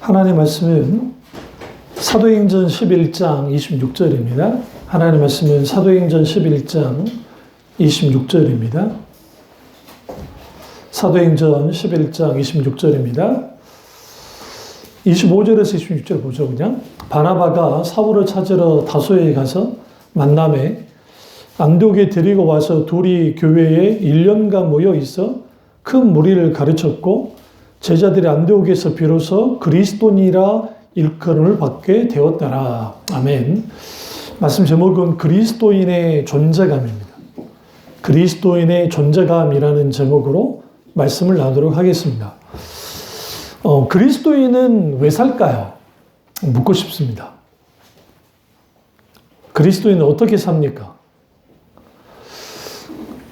하나님의 말씀은 사도행전 11장 26절입니다. 하나님의 말씀은 사도행전 11장 26절입니다. 사도행전 11장 26절입니다. 25절에서 26절 보죠, 그냥. 바나바가 사울을 찾으러 다소에 가서 만남에 안디옥에 데리고 와서 둘이 교회에 1년간 모여 있어 큰 무리를 가르쳤고 제자들이 안디옥에서 비로소 그리스도니라 일컬음을 받게 되었더라. 아멘. 말씀 제목은 그리스도인의 존재감입니다. 그리스도인의 존재감이라는 제목으로 말씀을 나누도록 하겠습니다. 그리스도인은 왜 살까요? 묻고 싶습니다. 그리스도인은 어떻게 삽니까?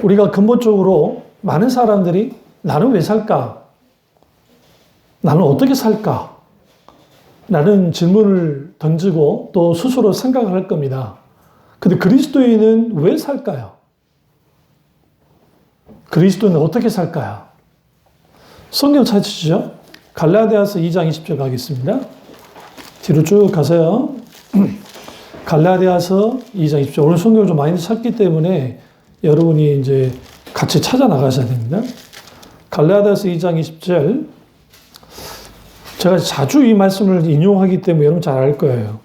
우리가 근본적으로 많은 사람들이 나는 왜 살까? 나는 어떻게 살까? 라는 질문을 던지고 또 스스로 생각을 할 겁니다. 근데 그리스도인은 왜 살까요? 그리스도인은 어떻게 살까요? 성경 찾으시죠? 갈라디아서 2장 20절 가겠습니다. 뒤로 쭉 가세요. 갈라디아서 2장 20절. 오늘 성경을 좀 많이 찾기 때문에 여러분이 이제 같이 찾아 나가셔야 됩니다. 갈라디아서 2장 20절. 제가 자주 이 말씀을 인용하기 때문에 여러분 잘 알 거예요.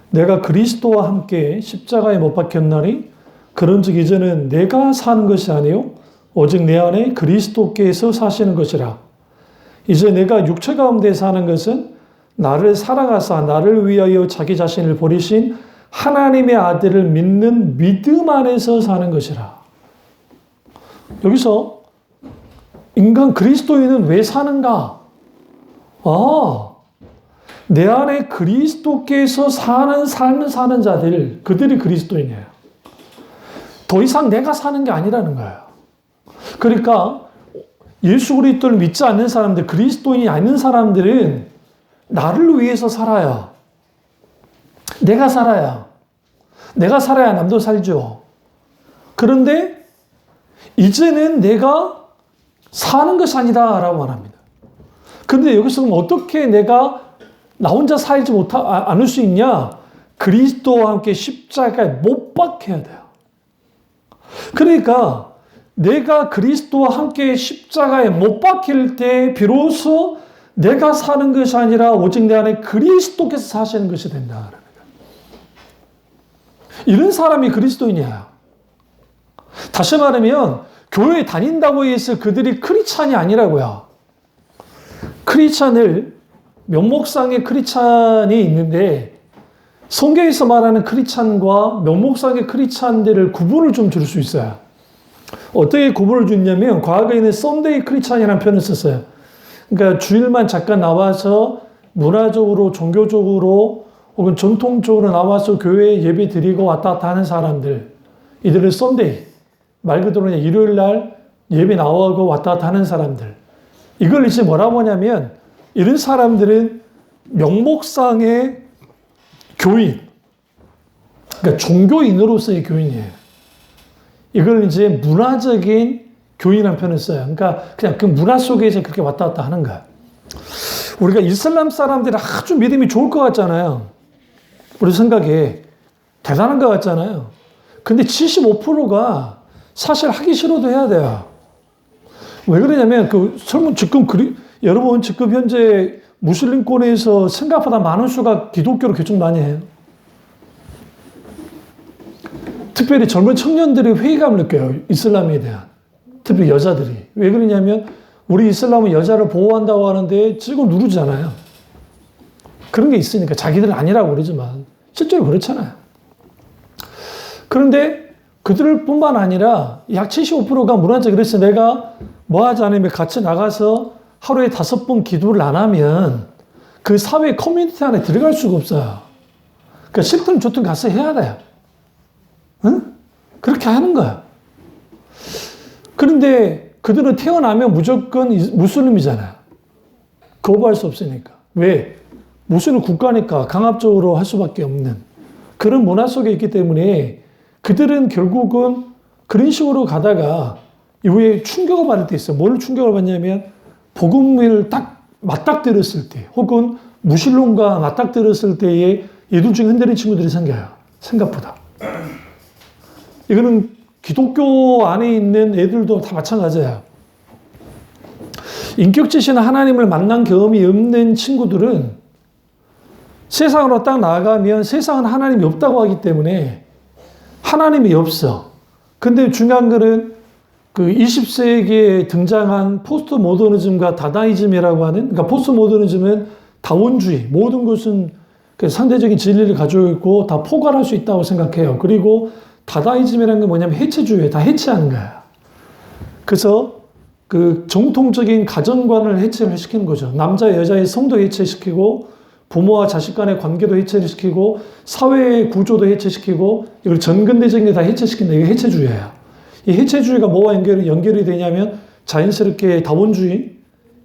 내가 그리스도와 함께 십자가에 못 박혔나니 그런즉 이제는 내가 사는 것이 아니요 오직 내 안에 그리스도께서 사시는 것이라. 이제 내가 육체 가운데 사는 것은 나를 사랑하사 나를 위하여 자기 자신을 버리신 하나님의 아들을 믿는 믿음 안에서 사는 것이라. 여기서 인간 그리스도인은 왜 사는가? 내 안에 그리스도께서 사는 삶을 사는 자들, 그들이 그리스도인이에요. 더 이상 내가 사는 게 아니라는 거예요. 그러니까 예수 그리스도를 믿지 않는 사람들, 그리스도인이 아닌 사람들은 나를 위해서 살아요. 내가 살아야 남도 살죠. 그런데 이제는 내가 사는 것이 아니다라고 말합니다. 근데 여기서 그럼 어떻게 내가 나 혼자 살지 않을 수 있냐? 그리스도와 함께 십자가에 못 박혀야 돼요. 그러니까 내가 그리스도와 함께 십자가에 못 박힐 때 비로소 내가 사는 것이 아니라 오직 내 안에 그리스도께서 사시는 것이 된다. 이런 사람이 그리스도인이야. 다시 말하면 교회에 다닌다고 해서 그들이 크리스찬이 아니라고요. 크리스찬을 명목상의 크리스찬이 있는데 성경에서 말하는 크리스찬과 명목상의 크리스찬들을 구분을 좀 줄 수 있어요. 어떻게 구분을 주냐면 과거에는 썬데이 크리스찬이라는 표현을 썼어요. 그러니까 주일만 잠깐 나와서 문화적으로 종교적으로 혹은 전통적으로 나와서 교회에 예배 드리고 왔다 갔다 하는 사람들, 이들을 썬데이, 말 그대로 그냥 일요일 날 예배 나오고 왔다 갔다 하는 사람들, 이걸 이제 뭐라고 하냐면 이런 사람들은 명목상의 교인, 그러니까 종교인으로서의 교인이에요. 이걸 이제 문화적인 교인이라는 표현을 써요. 그러니까 그냥 그 문화 속에서 그렇게 왔다 갔다 하는 거야. 우리가 이슬람 사람들이 아주 믿음이 좋을 것 같잖아요. 우리 생각에 대단한 것 같잖아요. 근데 75%가 사실 하기 싫어도 해야 돼요. 왜 그러냐면 여러분 지금 현재 무슬림권에서 생각보다 많은 수가 기독교로 개종 많이 해요. 특별히 젊은 청년들이 회의감을 느껴요. 이슬람에 대한. 특히 여자들이. 왜 그러냐면 우리 이슬람은 여자를 보호한다고 하는데 지금 누르잖아요. 그런 게 있으니까. 자기들은 아니라고 그러지만 실제로 그렇잖아요. 그런데 그들 뿐만 아니라 약 75%가 문화적. 그래서 내가 뭐 하지 않으면 같이 나가서 하루에 5번 기도를 안 하면 그 사회 커뮤니티 안에 들어갈 수가 없어요. 그러니까 싫든 좋든 가서 해야 돼요. 응? 그렇게 하는 거야. 그런데 그들은 태어나면 무조건 무슬림이잖아요. 거부할 수 없으니까. 왜? 무슬림 국가니까 강압적으로 할 수밖에 없는 그런 문화 속에 있기 때문에 그들은 결국은 그런 식으로 가다가 이후에 충격을 받을 때 있어요. 뭘 충격을 받냐면 복음을 딱 맞닥뜨렸을 때 혹은 무신론과 맞닥뜨렸을 때에 얘들 중에 흔들린 친구들이 생겨요. 생각보다. 이거는 기독교 안에 있는 애들도 다 마찬가지예요. 인격지신 하나님을 만난 경험이 없는 친구들은 세상으로 딱 나아가면 세상은 하나님이 없다고 하기 때문에 하나님이 없어. 근데 중요한 거는 그 20세기에 등장한 포스트 모더니즘과 다다이즘이라고 하는, 그러니까 포스트 모더니즘은 다원주의, 모든 것은 그 상대적인 진리를 가지고 있고 다 포괄할 수 있다고 생각해요. 그리고 다다이즘이라는 게 뭐냐면 해체주의에 다 해체하는 거야. 그래서 그 정통적인 가정관을 해체를 시키는 거죠. 남자 여자의 성도 해체시키고 부모와 자식 간의 관계도 해체를 시키고 사회의 구조도 해체시키고 이걸 전근대적인 게 다 해체시킨다. 이게 해체주의예요. 이 해체주의가 뭐와 연결이 되냐면 자연스럽게 다원주의,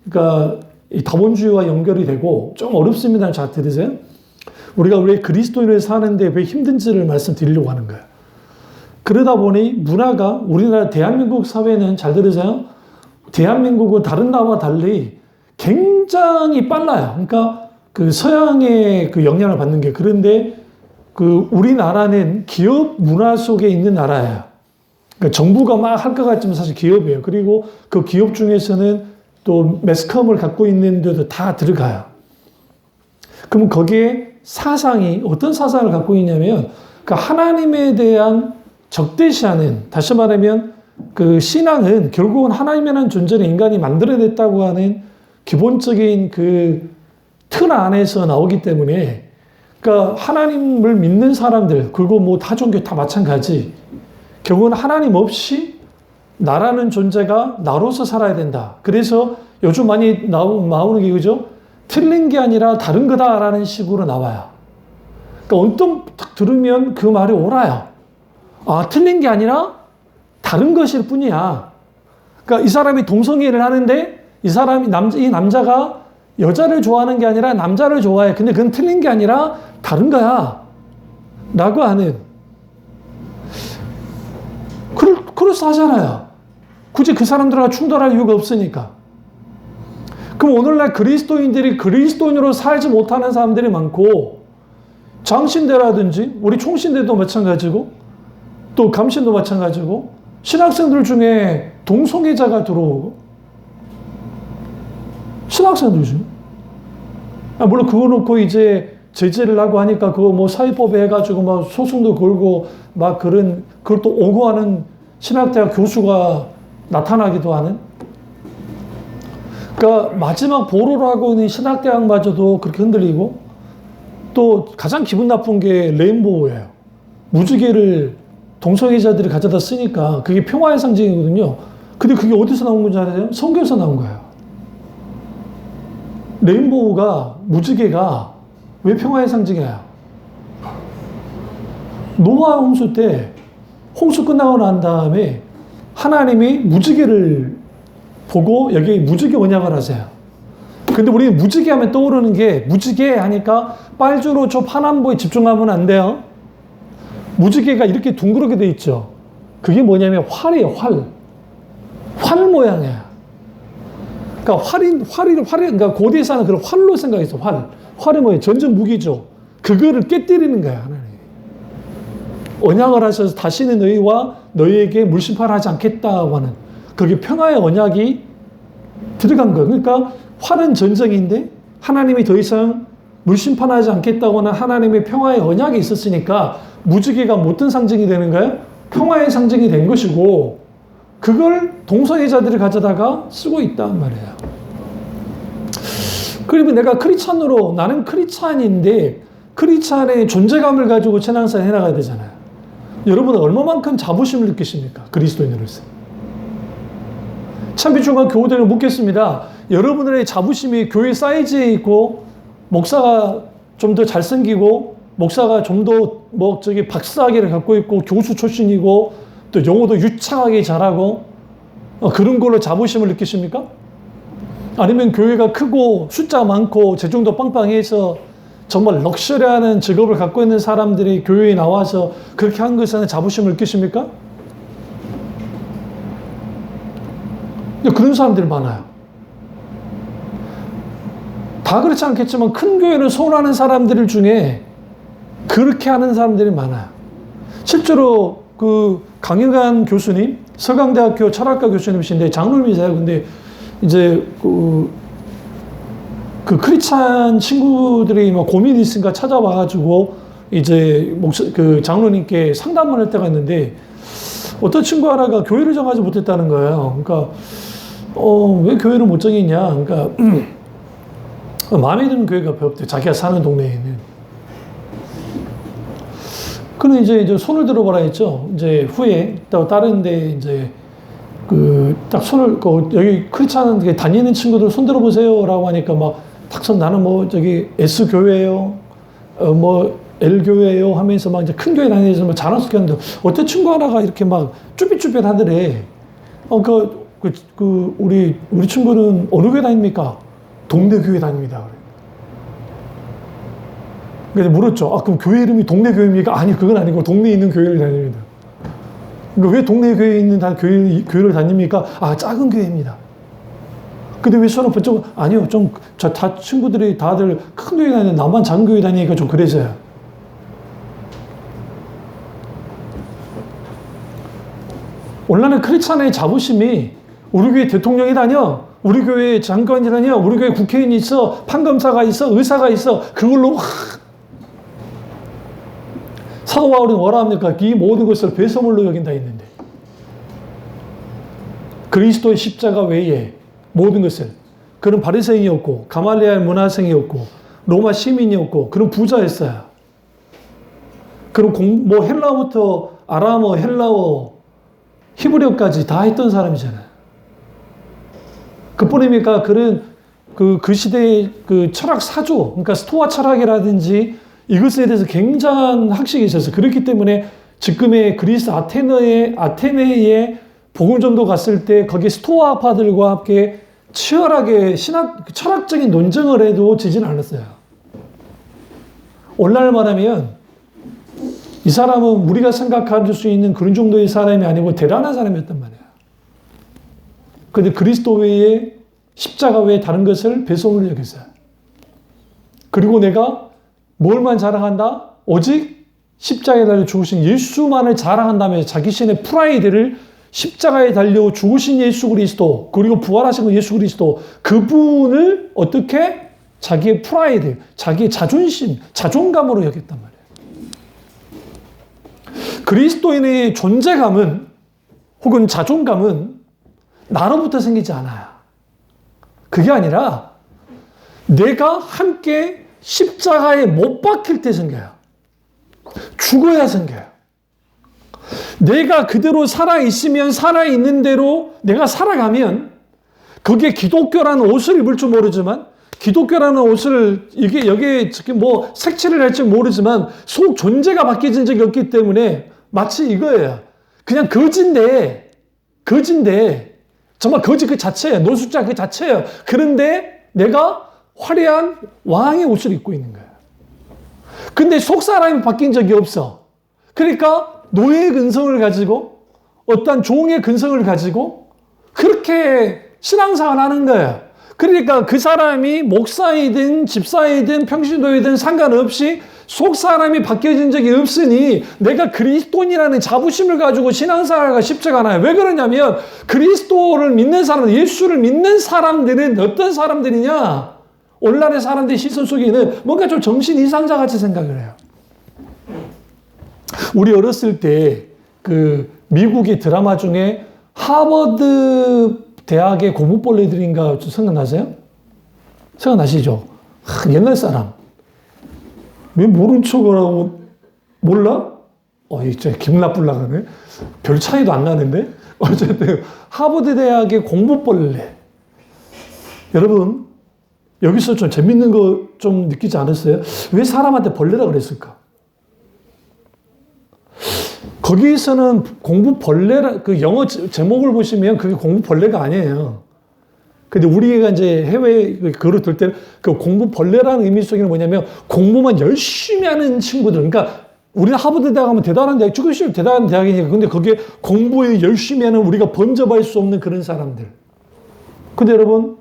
그러니까 이 다원주의와 연결이 되고 좀 어렵습니다. 잘 들으세요. 우리가 왜 그리스도인을 사는데 왜 힘든지를 말씀드리려고 하는 거예요. 그러다 보니 문화가 우리나라 대한민국 사회는 잘 들으세요. 대한민국은 다른 나라와 달리 굉장히 빨라요. 그러니까 그 서양의 그 영향을 받는 게 그런데 그 우리나라는 기업 문화 속에 있는 나라예요. 그러니까 정부가 막 할 것 같지만 사실 기업이에요. 그리고 그 기업 중에서는 또 매스컴을 갖고 있는 데도 다 들어가요. 그럼 거기에 사상이 어떤 사상을 갖고 있냐면 그 하나님에 대한 적대시하는, 다시 말하면 그 신앙은 결국은 하나님이라는 존재를 인간이 만들어냈다고 하는 기본적인 그 틀 안에서 나오기 때문에 그러니까 하나님을 믿는 사람들, 그리고 뭐 타 종교 다 마찬가지. 결국은 하나님 없이 나라는 존재가 나로서 살아야 된다. 그래서 요즘 많이 나오는 게 그죠? 틀린 게 아니라 다른 거다라는 식으로 나와요. 그러니까 언뜻 딱 들으면 그 말이 옳아요. 아, 틀린 게 아니라 다른 것일 뿐이야. 그러니까 이 사람이 동성애를 하는데 이 남자가 여자를 좋아하는 게 아니라 남자를 좋아해. 근데 그건 틀린 게 아니라 다른 거야. 라고 하는. 그럴싸하잖아요. 굳이 그 사람들과 충돌할 이유가 없으니까. 그럼 오늘날 그리스도인들이 그리스도인으로 살지 못하는 사람들이 많고, 장신대라든지, 우리 총신대도 마찬가지고, 또 감신도 마찬가지고, 신학생들 중에 동성애자가 들어오고, 신학생들 중에. 물론 그거 놓고 이제 제재를 하고 하니까 그거 뭐 사회법에 해가지고 막 소송도 걸고 막 그걸 또 오고하는 신학대학 교수가 나타나기도 하는. 그러니까 마지막 보루를 하고 있는 신학대학마저도 그렇게 흔들리고 또 가장 기분 나쁜 게 레인보우예요. 무지개를 동성애자들이 가져다 쓰니까 그게 평화의 상징이거든요. 근데 그게 어디서 나온 건지 알아요? 성경에서 나온 거예요. 레인보우가, 무지개가 왜 평화의 상징이야? 노아 홍수 때 홍수 끝나고 난 다음에 하나님이 무지개를 보고 여기 무지개 언약을 하세요. 근데 우리는 무지개 하면 떠오르는 게 무지개 하니까 빨주노 저 파남보에 집중하면 안 돼요. 무지개가 이렇게 둥그렇게 돼 있죠. 그게 뭐냐면 활이에요, 활. 활 모양이야. 그러니까 그러니까 고대에서는 그런 활로 생각했어, 활. 활이 뭐예요? 전전 무기죠. 그거를 깨뜨리는 거야, 하나님. 언약을 하셔서 다시는 너희에게 물심판하지 않겠다고 하는, 그게 평화의 언약이 들어간 거예요. 그러니까 활은 전쟁인데 하나님이 더 이상 물심판하지 않겠다고 하는 하나님의 평화의 언약이 있었으니까 무지개가 어떤 상징이 되는 거예요? 평화의 상징이 된 것이고 그걸 동성애자들이 가져다가 쓰고 있단 말이에요. 그리고 내가 크리스찬으로, 나는 크리스찬인데 크리스찬의 존재감을 가지고 신앙생활 해나가야 되잖아요. 여러분은 얼마만큼 자부심을 느끼십니까? 그리스도인으로서. 참비중간 교우들을 묻겠습니다. 여러분들의 자부심이 교회 사이즈에 있고 목사가 좀 더 잘생기고 목사가 좀 더 박사학위를 갖고 있고 교수 출신이고 또 영어도 유창하게 잘하고 그런 걸로 자부심을 느끼십니까? 아니면 교회가 크고 숫자 많고 재정도 빵빵해서 정말 럭셔리하는 직업을 갖고 있는 사람들이 교회에 나와서 그렇게 한 것에 자부심을 느끼십니까? 그런 사람들이 많아요. 다 그렇지 않겠지만 큰 교회를 소원하는 사람들 중에 그렇게 하는 사람들이 많아요. 실제로 그 강영관 교수님, 서강대학교 철학과 교수님이신데 장로님이세요. 근데 이제 그 크리스찬 친구들이 막 고민이 있으니까 찾아와가지고 이제 그 장로님께 상담을 할 때가 있는데 어떤 친구 하나가 교회를 정하지 못했다는 거예요. 그러니까 왜 교회를 못 정했냐? 그러니까 마음에 드는 교회가 별로 없대. 자기가 사는 동네에는. 그는 이제 손을 들어보라 했죠. 이제 후에 또 다른데 이제 딱 손을 여기 크리스찬 다니는 친구들 손 들어보세요라고 하니까 막 탁선 나는 뭐 저기 S 교회예요, 뭐 L 교회예요 하면서 막 이제 큰 교회 다니면서 막 자랑스럽게 어떤 친구 하나가 이렇게 막 쭈삣쭈삣 하더래. 우리 친구는 어느 교회 다닙니까? 동네 교회 다닙니다. 그래서 물었죠. 그럼 교회 이름이 동네 교회입니까? 아니, 그건 아니고 동네에 있는 교회를 다닙니다. 그러니까 왜 동네 교회에 있는 교회를 다닙니까? 작은 교회입니다. 근데 왜 손을 번쩍, 아니요, 다 친구들이 다들 큰 교회 다니는데 나만 작은 교회 다니니까 좀 그래서요. 오늘날의 크리스찬의 자부심이 우리 교회 대통령이 다녀, 우리 교회 장관이 다녀, 우리 교회 국회의원이 있어, 판검사가 있어, 의사가 있어, 그걸로 사도 바울은 뭐라 합니까? 이 모든 것을 배설물로 여긴다 했는데 그리스도의 십자가 외에 모든 것을, 그런 바리새인이었고 가말리엘 문화생이었고 로마 시민이었고 그런 부자였어요. 그런 헬라어부터 아람어, 헬라어, 히브리어까지 다 했던 사람이잖아요. 그뿐입니까? 그런 그 시대의 그 철학 사조, 그러니까 스토아 철학이라든지 이것에 대해서 굉장한 학식이 있었어요. 그렇기 때문에 지금의 그리스 아테네에 복음전도 갔을 때 거기 스토아파들과 함께 치열하게 철학적인 논쟁을 해도 지진 않았어요. 오늘날 말하면 이 사람은 우리가 생각할 수 있는 그런 정도의 사람이 아니고 대단한 사람이었단 말이에요. 그런데 그리스도 외에 십자가 외에 다른 것을 배설물로 여겼어요. 그리고 내가 뭘만 자랑한다? 오직 십자가에 달려 죽으신 예수만을 자랑한다면서 자기 신의 프라이드를 십자가에 달려 죽으신 예수 그리스도, 그리고 부활하신 예수 그리스도, 그분을 어떻게? 자기의 프라이드, 자기의 자존심, 자존감으로 여겼단 말이에요. 그리스도인의 존재감은 혹은 자존감은 나로부터 생기지 않아요. 그게 아니라 내가 함께 십자가에 못 박힐 때 생겨요. 죽어야 생겨요. 내가 그대로 살아있으면 살아있는 대로 내가 살아가면 그게 기독교라는 옷을 입을 줄 모르지만 기독교라는 옷을 여기에 뭐 색칠을 할지 모르지만 속 존재가 바뀌어진 적이 없기 때문에 마치 이거예요. 그냥 거지인데 정말 거지 그 자체예요. 노숙자 그 자체예요. 그런데 내가 화려한 왕의 옷을 입고 있는 거예요. 근데 속 사람이 바뀐 적이 없어. 그러니까 노예의 근성을 가지고 어떤 종의 근성을 가지고 그렇게 신앙생활을 하는 거예요. 그러니까 그 사람이 목사이든 집사이든 평신도이든 상관없이 속 사람이 바뀌어진 적이 없으니 내가 그리스도인이라는 자부심을 가지고 신앙생활가 쉽지가 않아요. 왜 그러냐면 그리스도를 믿는 사람, 예수를 믿는 사람들은 어떤 사람들이냐? 오늘날의 사람들의 시선 속에는 뭔가 좀 정신 이상자 같이 생각을 해요. 우리 어렸을 때 그 미국의 드라마 중에 하버드 대학의 고무벌레들인가 생각나세요? 생각나시죠? 옛날 사람. 왜 모른 척을 하고 몰라? 이제 기분 나쁠라가네. 별 차이도 안 나는데? 어쨌든 하버드 대학의 공부벌레. 여러분 여기서 좀 재밌는 거 좀 느끼지 않았어요? 왜 사람한테 벌레라 그랬을까? 거기서는 공부벌레라, 그 영어 제목을 보시면 그게 공부벌레가 아니에요. 근데 우리가 이제 해외에 글을 들 때 그 공부벌레라는 의미 속에는 뭐냐면 공부만 열심히 하는 친구들. 그러니까 우리는 하버드 대학 가면 대단한 대학, 조금씩 대단한 대학이니까. 근데 거기에 공부에 열심히 하는 우리가 범접할 수 없는 그런 사람들. 근데 여러분,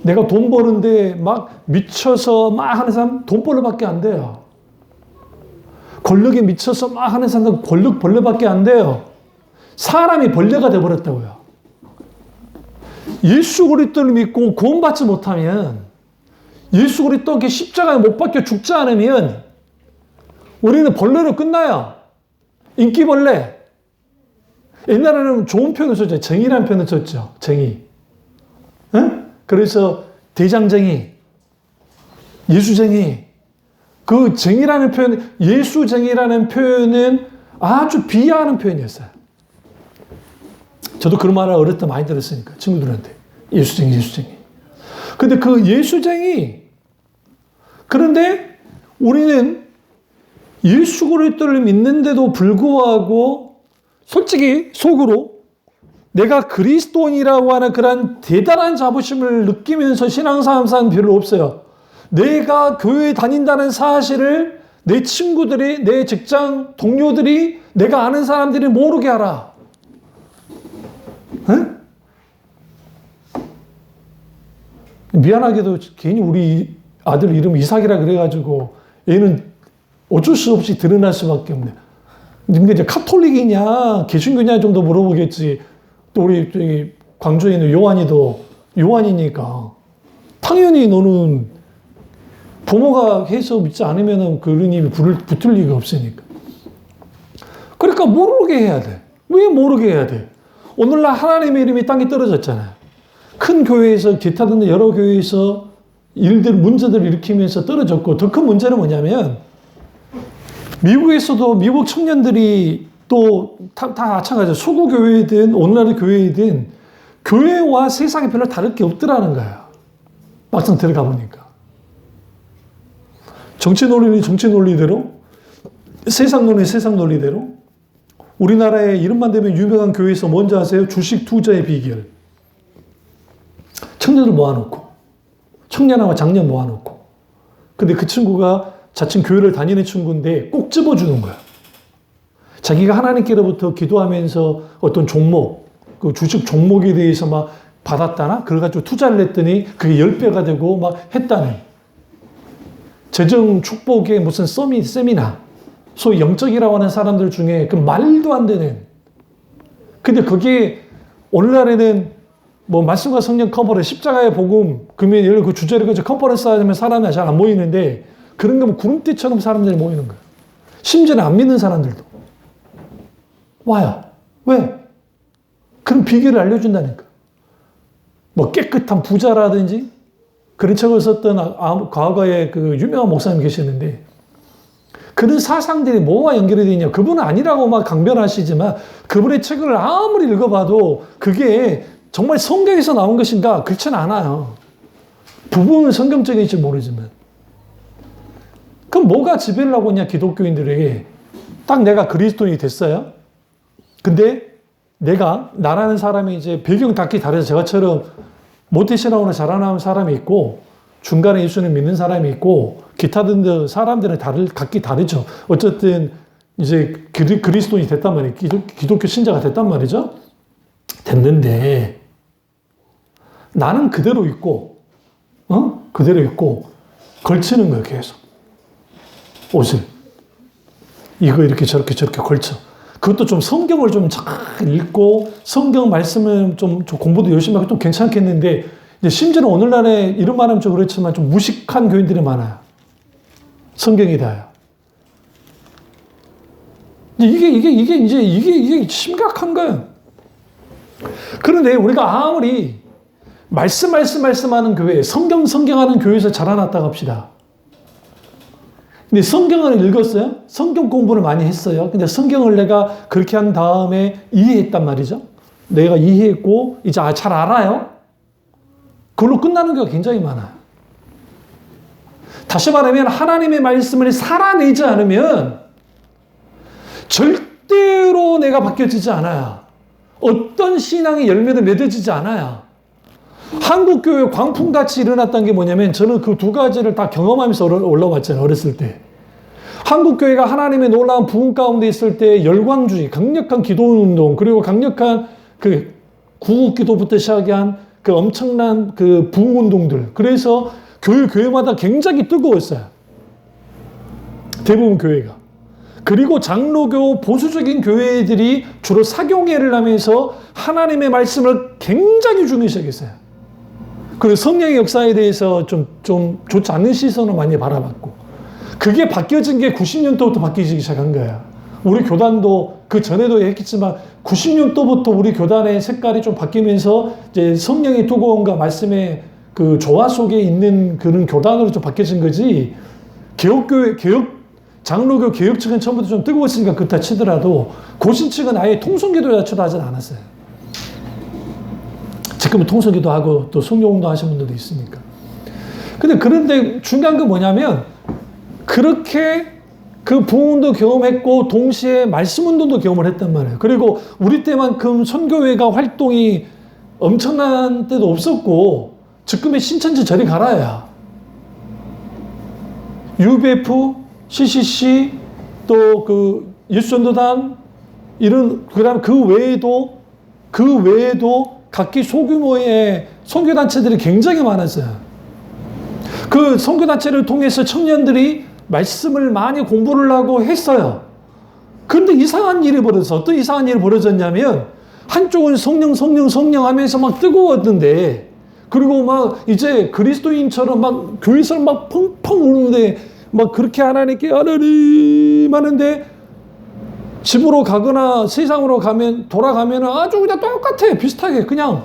내가 돈 버는데 막 미쳐서 막 하는 사람 돈 벌러밖에 안 돼요. 권력에 미쳐서 막 하는 사람은 권력 벌레밖에 안 돼요. 사람이 벌레가 되어버렸다고요. 예수 그리스도를 믿고 구원받지 못하면, 예수 그리스도께 십자가에 못 박혀 죽지 않으면 우리는 벌레로 끝나요. 인기벌레. 옛날에는 좋은 표현을 썼죠. 정의라는 표현을 썼죠. 정의. 응? 그래서 대장정의, 예수정의. 그 정의라는 표현, 예수정의라는 표현은 아주 비하하는 표현이었어요. 저도 그런 말을 어릴 때 많이 들었으니까, 친구들한테. 예수정의, 예수정의. 근데 그 예수정의, 그런데 우리는 예수 그리스도를 믿는데도 불구하고 솔직히 속으로 내가 그리스도인이라고 하는 그런 대단한 자부심을 느끼면서 신앙생활 사람 별로 없어요. 내가 교회에 다닌다는 사실을 내 친구들이, 내 직장 동료들이, 내가 아는 사람들이 모르게 하라. 에? 미안하게도 괜히 우리 아들 이름 이삭이라 그래가지고 얘는 어쩔 수 없이 드러날 수밖에 없네. 근데 이제 카톨릭이냐 개신교냐 정도 물어보겠지. 또 우리 광주에 있는 요한이도 요한이니까 당연히 너는 부모가 해서 믿지 않으면 그런 힘이 붙을 리가 없으니까. 그러니까 모르게 해야 돼. 왜 모르게 해야 돼? 오늘날 하나님의 이름이 땅에 떨어졌잖아요. 큰 교회에서 기타 등등 여러 교회에서 문제들을 일으키면서 떨어졌고, 더 큰 문제는 뭐냐면 미국에서도 미국 청년들이 또 다 마찬가지죠. 소구 교회든 오늘날의 교회든 교회와 세상이 별로 다를 게 없더라는 거예요. 막상 들어가 보니까. 정치 논리는 정치 논리대로, 세상 논리는 세상 논리대로. 우리나라에 이름만 대면 유명한 교회에서 뭔지 아세요? 주식 투자의 비결. 청년을 모아놓고, 청년하고 장년 모아놓고. 근데 그 친구가 자칭 교회를 다니는 친구인데 꼭 집어주는 거야. 자기가 하나님께로부터 기도하면서 어떤 종목, 그 주식 종목에 대해서 막 받았다나? 그래가지고 투자를 했더니 그게 10배가 되고 막 했다는. 재정 축복의 무슨 세미나, 소위 영적이라고 하는 사람들 중에 그 말도 안 되는. 근데 그게 오늘날에는 뭐 말씀과 성령 컨퍼런스, 십자가의 복음, 금요일 그 주제를 가지고 컨퍼런스 하면 사람이 잘 안 모이는데 그런 거면 구름대처럼 사람들이 모이는 거예요. 심지어는 안 믿는 사람들도 와요. 왜? 그런 비결을 알려준다니까. 뭐 깨끗한 부자라든지 그런 책을 썼던 과거에 그 유명한 목사님 계시는데 그런 사상들이 뭐와 연결이 되냐? 그분은 아니라고 막 강변하시지만 그분의 책을 아무리 읽어봐도 그게 정말 성경에서 나온 것인가? 그렇지는 않아요. 부분은 성경적일지 모르지만. 그럼 뭐가 지배를 하고 있냐? 기독교인들에게. 딱 내가 그리스도인이 됐어요. 근데 나라는 사람이 이제 배경 각기 다르죠. 저처럼 모태신앙으로 자라나온 사람이 있고 중간에 예수님 믿는 사람이 있고 기타 등등 사람들은 각기 다르죠. 어쨌든 이제 그리스도인이 됐단 말이에요. 기독교 신자가 됐단 말이죠. 됐는데 나는 그대로 있고 그대로 있고 걸치는 거예요. 계속 옷을 이거 이렇게 저렇게 걸쳐. 그것도 좀 성경을 좀 잘 읽고 성경 말씀을 좀 공부도 열심히 하고 좀 괜찮겠는데 이제 심지어는 오늘날에 이런 말하면 좀 그렇지만 좀 무식한 교인들이 많아요. 성경이 다요. 이게 심각한 거예요. 그런데 우리가 아무리 말씀하는 교회, 성경하는 교회에서 자라났다고 합시다. 근데 성경을 읽었어요? 성경 공부를 많이 했어요. 근데 성경을 내가 그렇게 한 다음에 이해했단 말이죠. 내가 이해했고 이제 잘 알아요. 그걸로 끝나는 경우가 굉장히 많아요. 다시 말하면 하나님의 말씀을 살아내지 않으면 절대로 내가 바뀌어지지 않아요. 어떤 신앙의 열매도 맺어지지 않아요. 한국교회 광풍같이 일어났던 게 뭐냐면 저는 그 두 가지를 다 경험하면서 올라왔잖아요. 어렸을 때. 한국교회가 하나님의 놀라운 부흥 가운데 있을 때 열광주의, 강력한 기도운동, 그리고 강력한 그 구국기도부터 시작한 그 엄청난 그 부흥운동들. 그래서 교회마다 굉장히 뜨거웠어요. 대부분 교회가. 그리고 장로교 보수적인 교회들이 주로 사교계를 하면서 하나님의 말씀을 굉장히 중요시 여겼어요. 그리고 성령의 역사에 대해서 좀 좋지 않은 시선을 많이 바라봤고, 그게 바뀌어진 게 90년도부터 바뀌기 시작한 거예요. 우리 교단도 그 전에도 했겠지만 90년도부터 우리 교단의 색깔이 좀 바뀌면서 이제 성령의 뜨거움과 말씀의 그 조화 속에 있는 그런 교단으로 좀 바뀌어진 거지. 장로교 개혁 측은 처음부터 좀 뜨거웠으니까 그렇다 치더라도 고신 측은 아예 통성기도 자체도 하진 않았어요. 지금은 통성기도 하고 또 성령운동 하시는 분들도 있으니까. 그런데 중요한 건 뭐냐면 그렇게 그 부흥운도 경험했고 동시에 말씀운동도 경험을 했단 말이에요. 그리고 우리 때만큼 선교회가 활동이 엄청난 때도 없었고 지금의 신천지 저리 가라야 UBF, CCC, 또 그 예수전도단 이런 그다음 그 외에도 각기 소규모의 선교단체들이 굉장히 많았어요. 그 선교단체를 통해서 청년들이 말씀을 많이 공부를 하고 했어요. 그런데 이상한 일이 벌어졌어. 어떤 이상한 일이 벌어졌냐면 한쪽은 성령 하면서 막 뜨거웠는데, 그리고 막 이제 그리스도인처럼 막 교회에서 막 펑펑 우는데 막 그렇게 하나님 하는데 집으로 가거나 세상으로 돌아가면 아주 그냥 똑같아. 비슷하게 그냥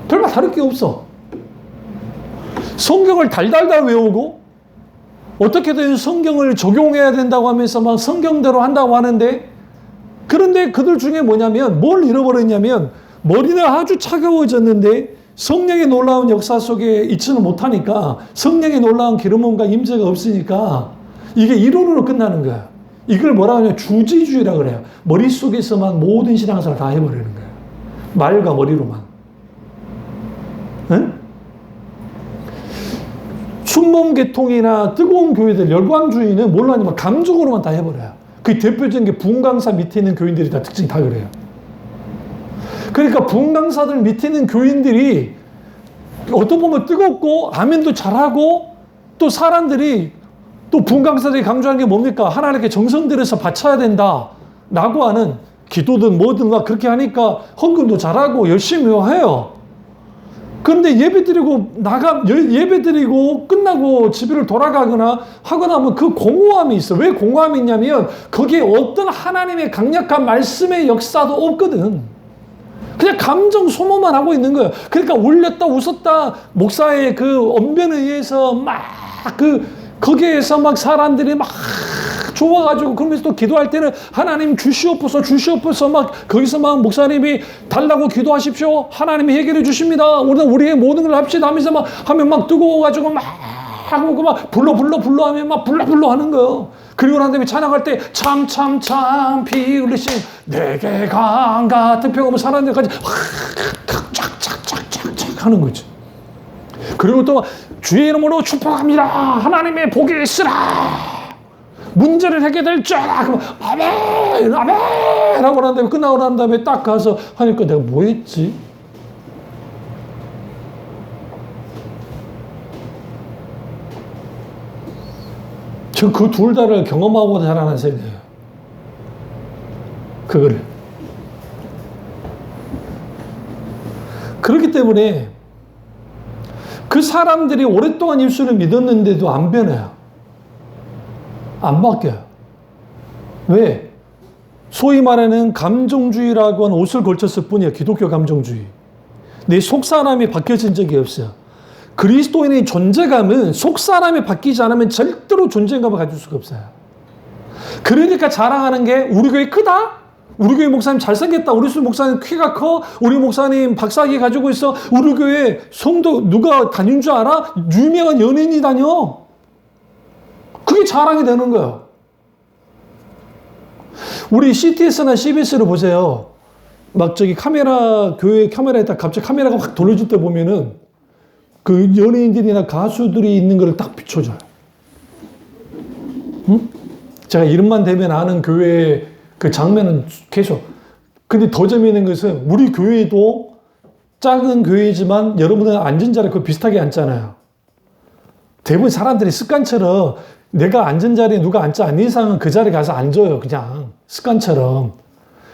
별반 다를 게 없어. 성경을 달달달 외우고 어떻게든 성경을 적용해야 된다고 하면서 막 성경대로 한다고 하는데, 그런데 그들 중에 뭐냐면 뭘 잃어버렸냐면 머리는 아주 차가워졌는데 성령의 놀라운 역사 속에 있지는 못하니까, 성령의 놀라운 기름음과 임재가 없으니까 이게 이론으로 끝나는 거야. 이걸 뭐라 하냐면 주지주의라고 그래요. 머릿속에서만 모든 신앙생활을 다 해버리는 거예요. 말과 머리로만. 응? 순몸 계통이나 뜨거운 교회들, 열광주의는 뭘로 하냐면 감정으로만 다 해버려요. 그 대표적인 게 부흥강사 밑에 있는 교인들이 다 특징이 다 그래요. 그러니까 부흥강사들 밑에 있는 교인들이 어떤 보면 뜨겁고 아멘도 잘하고, 또 사람들이 또 부흥강사들이 강조하는 게 뭡니까? 하나님께 정성 들여서 바쳐야 된다 라고 하는, 기도든 뭐든 막 그렇게 하니까 헌금도 잘하고 열심히 해요. 그런데 예배 드리고 끝나고 집으로 돌아가거나 하거나 하면 그 공허함이 있어. 왜 공허함이 있냐면 거기에 어떤 하나님의 강력한 말씀의 역사도 없거든. 그냥 감정 소모만 하고 있는 거예요. 그러니까 울렸다 웃었다 목사의 그 언변에 의해서 거기에서 막 사람들이 막 좋아가지고, 그러면서 또 기도할 때는 하나님 주시옵소서 막 거기서 막 목사님이 달라고 기도하십시오. 하나님이 해결해 주십니다. 우리의 모든 걸 합시다 하면서 막 하면 막 뜨거워가지고 막 하고 막 불러 하면 막 불러 하는 거예요. 그리고 난 다음에 찬양할 때 참 피 흘리신 내게 강 같은 평화로 사람들까지 쫙 하는 거지. 그리고 또 주의 이름으로 축복합니다. 하나님의 복이 있으라. 문제를 해결될 줄 알아. 그럼 아멘 하고 난 다음에 끝나고 난 다음에 딱 가서 하니까 내가 뭐 했지? 저 그 둘 다를 경험하고 자라는 세대예요. 그거를. 그렇기 때문에 그 사람들이 오랫동안 예수를 믿었는데도 안 변해요. 안 바뀌어요. 왜? 소위 말하는 감정주의라고 하는 옷을 걸쳤을 뿐이에요. 기독교 감정주의. 내 속사람이 바뀌어진 적이 없어요. 그리스도인의 존재감은 속사람이 바뀌지 않으면 절대로 존재감을 가질 수가 없어요. 그러니까 자랑하는 게 우리 교회 크다? 우리 교회 목사님 잘생겼다? 우리 목사님 키가 커? 우리 목사님 박사학위 가지고 있어? 우리 교회 성도 누가 다닌 줄 알아? 유명한 연예인이 다녀. 그게 자랑이 되는 거예요. 우리 CTS나 CBS를 보세요. 막 저기 교회 카메라에다 갑자기 카메라가 확 돌려질 때 보면은 그 연예인들이나 가수들이 있는 걸 딱 비춰줘요. 응? 제가 이름만 대면 아는 교회 그 장면은 계속. 근데 더 재미있는 것은 우리 교회도 작은 교회지만 여러분은 앉은 자리에 그 비슷하게 앉잖아요. 대부분 사람들이 습관처럼 내가 앉은 자리에 누가 앉지 않는 이상은 그 자리에 가서 앉아요. 그냥 습관처럼.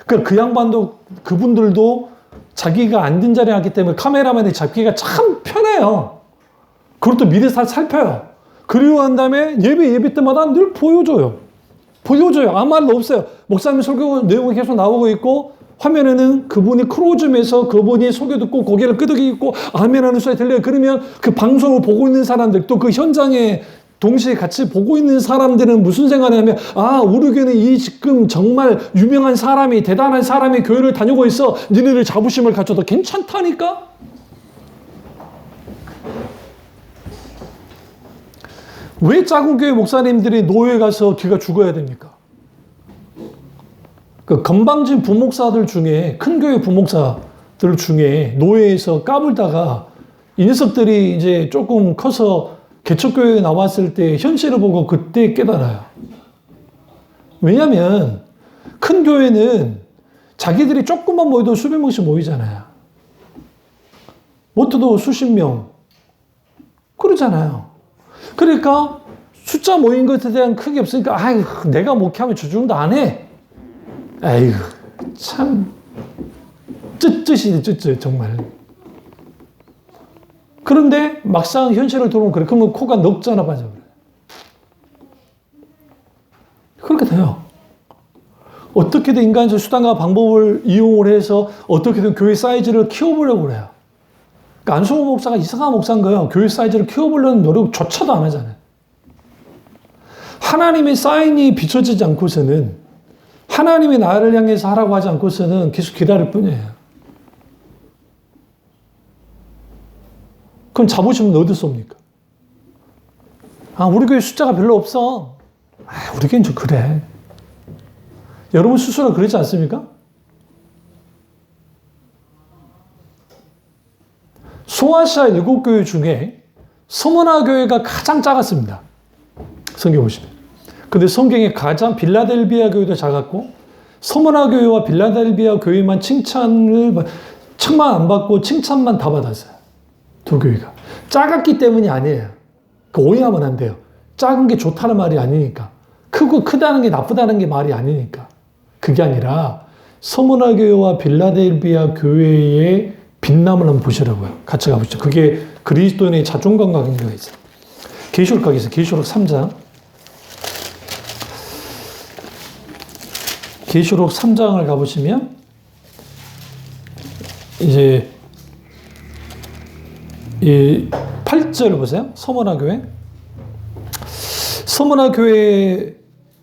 그 양반도 그분들도 자기가 앉은 자리에 앉기 때문에 카메라맨이 잡기가 참 편해요. 그것도 미리 살펴요. 그리고 한 다음에 예배 때마다 늘 보여줘요. 아무 말도 없어요. 목사님 설교 내용이 계속 나오고 있고 화면에는 그분이 크로즈면서 그분이 설교 듣고 고개를 끄덕이고 아멘하는 소리 들려요. 그러면 그 방송을 보고 있는 사람들 또 그 현장에 동시에 같이 보고 있는 사람들은 무슨 생각을 하냐면 우리 교회는 이 지금 정말 유명한 사람이 대단한 사람이 교회를 다니고 있어. 니네들 자부심을 갖춰도 괜찮다니까? 왜 작은 교회 목사님들이 노예에 가서 귀가 죽어야 됩니까? 그 건방진 부목사들 중에 큰 교회 부목사들 중에 노예에서 까불다가 이 녀석들이 이제 조금 커서 개척교회에 나왔을 때 현실을 보고 그때 깨달아요. 왜냐하면 큰 교회는 자기들이 조금만 모여도 수백 명씩 모이잖아요. 못해도 수십 명 그러잖아요. 그러니까 숫자 모인 것에 대한 크게 없으니까 내가 목회하면 저 정도 안 해. 아이고 참 쯧쯧이네 쯧쯧 정말. 그런데 막상 현실을 들어오면 그래. 그러면 코가 넉자나 빠져 그래. 그렇게 돼요. 어떻게든 인간적 수단과 방법을 이용을 해서 어떻게든 교회 사이즈를 키워보려고 그래요. 그러니까 안성호 목사가 이상한 목사인 거예요. 교회 사이즈를 키워보려는 노력조차도 안 하잖아요. 하나님의 사인이 비춰지지 않고서는 하나님의 나를 향해서 하라고 하지 않고서는 계속 기다릴 뿐이에요. 그럼 자부심은 어디서 옵니까? 우리 교회 숫자가 별로 없어. 우리 교회는 좀 그래. 여러분 스스로 그러지 않습니까? 소아시아 7교회 중에 서머나 교회가 가장 작았습니다. 성경 보시면. 근데 성경에 가장 빌라델비아 교회도 작았고 서머나 교회와 빌라델비아 교회만 칭찬만 안 받고 칭찬만 다 받았어요. 두 교회가. 작았기 때문이 아니에요. 오해하면 안 돼요. 작은 게 좋다는 말이 아니니까. 크다는 게 나쁘다는 게 말이 아니니까. 그게 아니라 서머나 교회와 빌라델비아 교회의 빛남을 한번 보시라고요. 같이 가보시죠. 그게 그리스도인의 자존감 관계가 있어요. 계시록 가겠습니다. 계시록 3장. 계시록 3장을 가보시면 이제 이 8절 보세요. 서머나 교회. 서머나 교회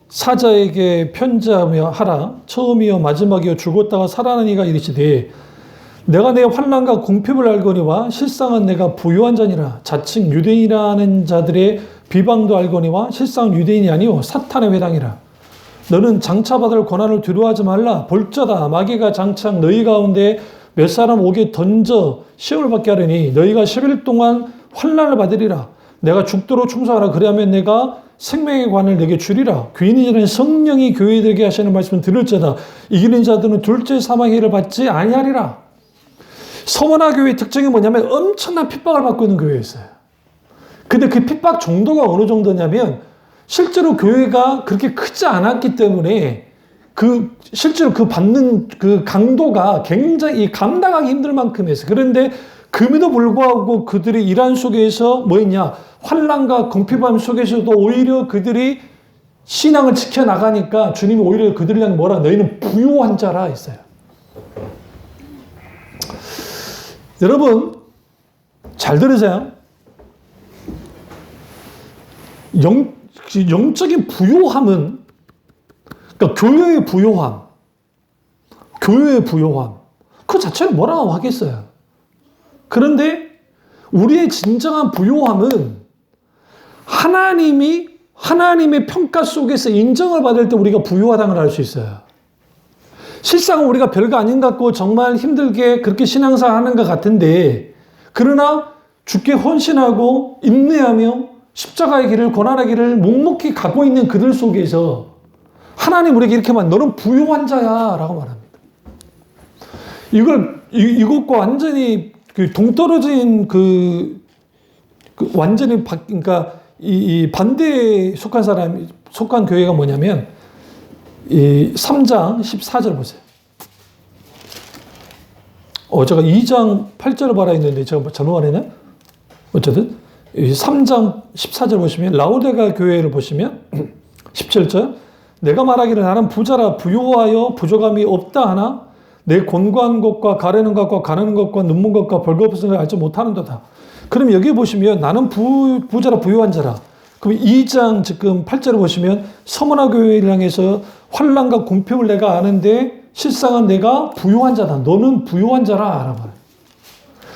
사자에게 편지하며 하라. 처음이요 마지막이요 죽었다가 살아난 이가 이르시되 내가 내 환난과 궁핍을 알거니와 실상은 내가 부유한 자니라. 자칭 유대인이라는 자들의 비방도 알거니와 실상 유대인이 아니오 사탄의 회당이라. 너는 장차받을 고난을 두려워하지 말라. 볼자다 마귀가 장차 너희 가운데 몇 사람 오게 던져 시험을 받게 하려니 너희가 10일 동안 환난을 받으리라. 내가 죽도록 충성하라. 그리하면 내가 생명의 관을 내게 주리라. 귀인이 전에 성령이 교회들에게 하시는 말씀을 들을 자다. 이기는 자들은 둘째 사망의 해를 받지 아니하리라. 서머나 교회의 특징이 뭐냐면 엄청난 핍박을 받고 있는 교회였어요. 근데 그 핍박 정도가 어느 정도냐면 실제로 교회가 그렇게 크지 않았기 때문에 실제로 받는 그 강도가 굉장히 감당하기 힘들 만큼 했어요. 그런데 그럼에도 불구하고 그들이 일한 속에서 뭐였냐? 환난과 궁핍함 속에서도 오히려 그들이 신앙을 지켜나가니까 주님이 오히려 그들을 향해 뭐라? 너희는 부요한 자라 했어요. 여러분, 잘 들으세요. 영적인 부요함은, 그러니까 교회의 부요함, 그 자체는 뭐라고 하겠어요. 그런데 우리의 진정한 부요함은 하나님의 평가 속에서 인정을 받을 때 우리가 부요하다는 걸 알 수 있어요. 실상은 우리가 별거 아닌 것 같고 정말 힘들게 그렇게 신앙생활 하는 것 같은데, 그러나 주께 헌신하고 인내하며 십자가의 길을 고난의 길을 묵묵히 가고 있는 그들 속에서 하나님 우리에게 이렇게 말, 너는 부요한 자야 라고 말합니다. 이것과 완전히 그 동떨어진 완전히 그러니까 이 반대에 속한 속한 교회가 뭐냐면 이 3장 14절 보세요. 제가 2장 8절을 봐라 했는데 제가 잘못 말했나? 어쨌든 이 3장 14절 보시면 라오디게아 교회를 보시면 17절 내가 말하기를 나는 부자라 부요하여 부족함이 없다 하나 내 곤고한 것과 가려는 것과 가르는 것과 눈먼 것과 벌거벗은 알지 못하는도다. 그럼 여기 보시면 나는 부자라 부요한 자라. 그럼 2장 지금 8절을 보시면 서머나 교회를 향해서 환난과 공평을 내가 아는데 실상은 내가 부요한 자다. 너는 부요한 자라. 라고 말해요.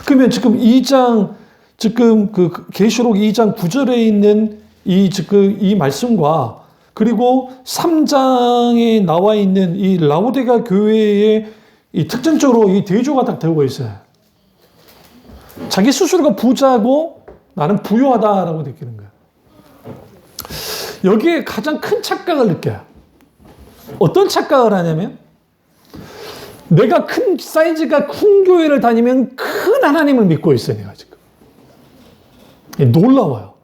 그러면 지금 2장 지금 그 계시록 2장 9절에 있는 이 말씀과 그리고 3장에 나와 있는 이 라오디게아 교회의 이 특징적으로 이 대조가 딱 되고 있어요. 자기 스스로가 부자고 나는 부유하다라고 느끼는 거예요. 여기에 가장 큰 착각을 느껴요. 어떤 착각을 하냐면 내가 사이즈가 큰 교회를 다니면 큰 하나님을 믿고 있어요. 내가 지금. 놀라워요.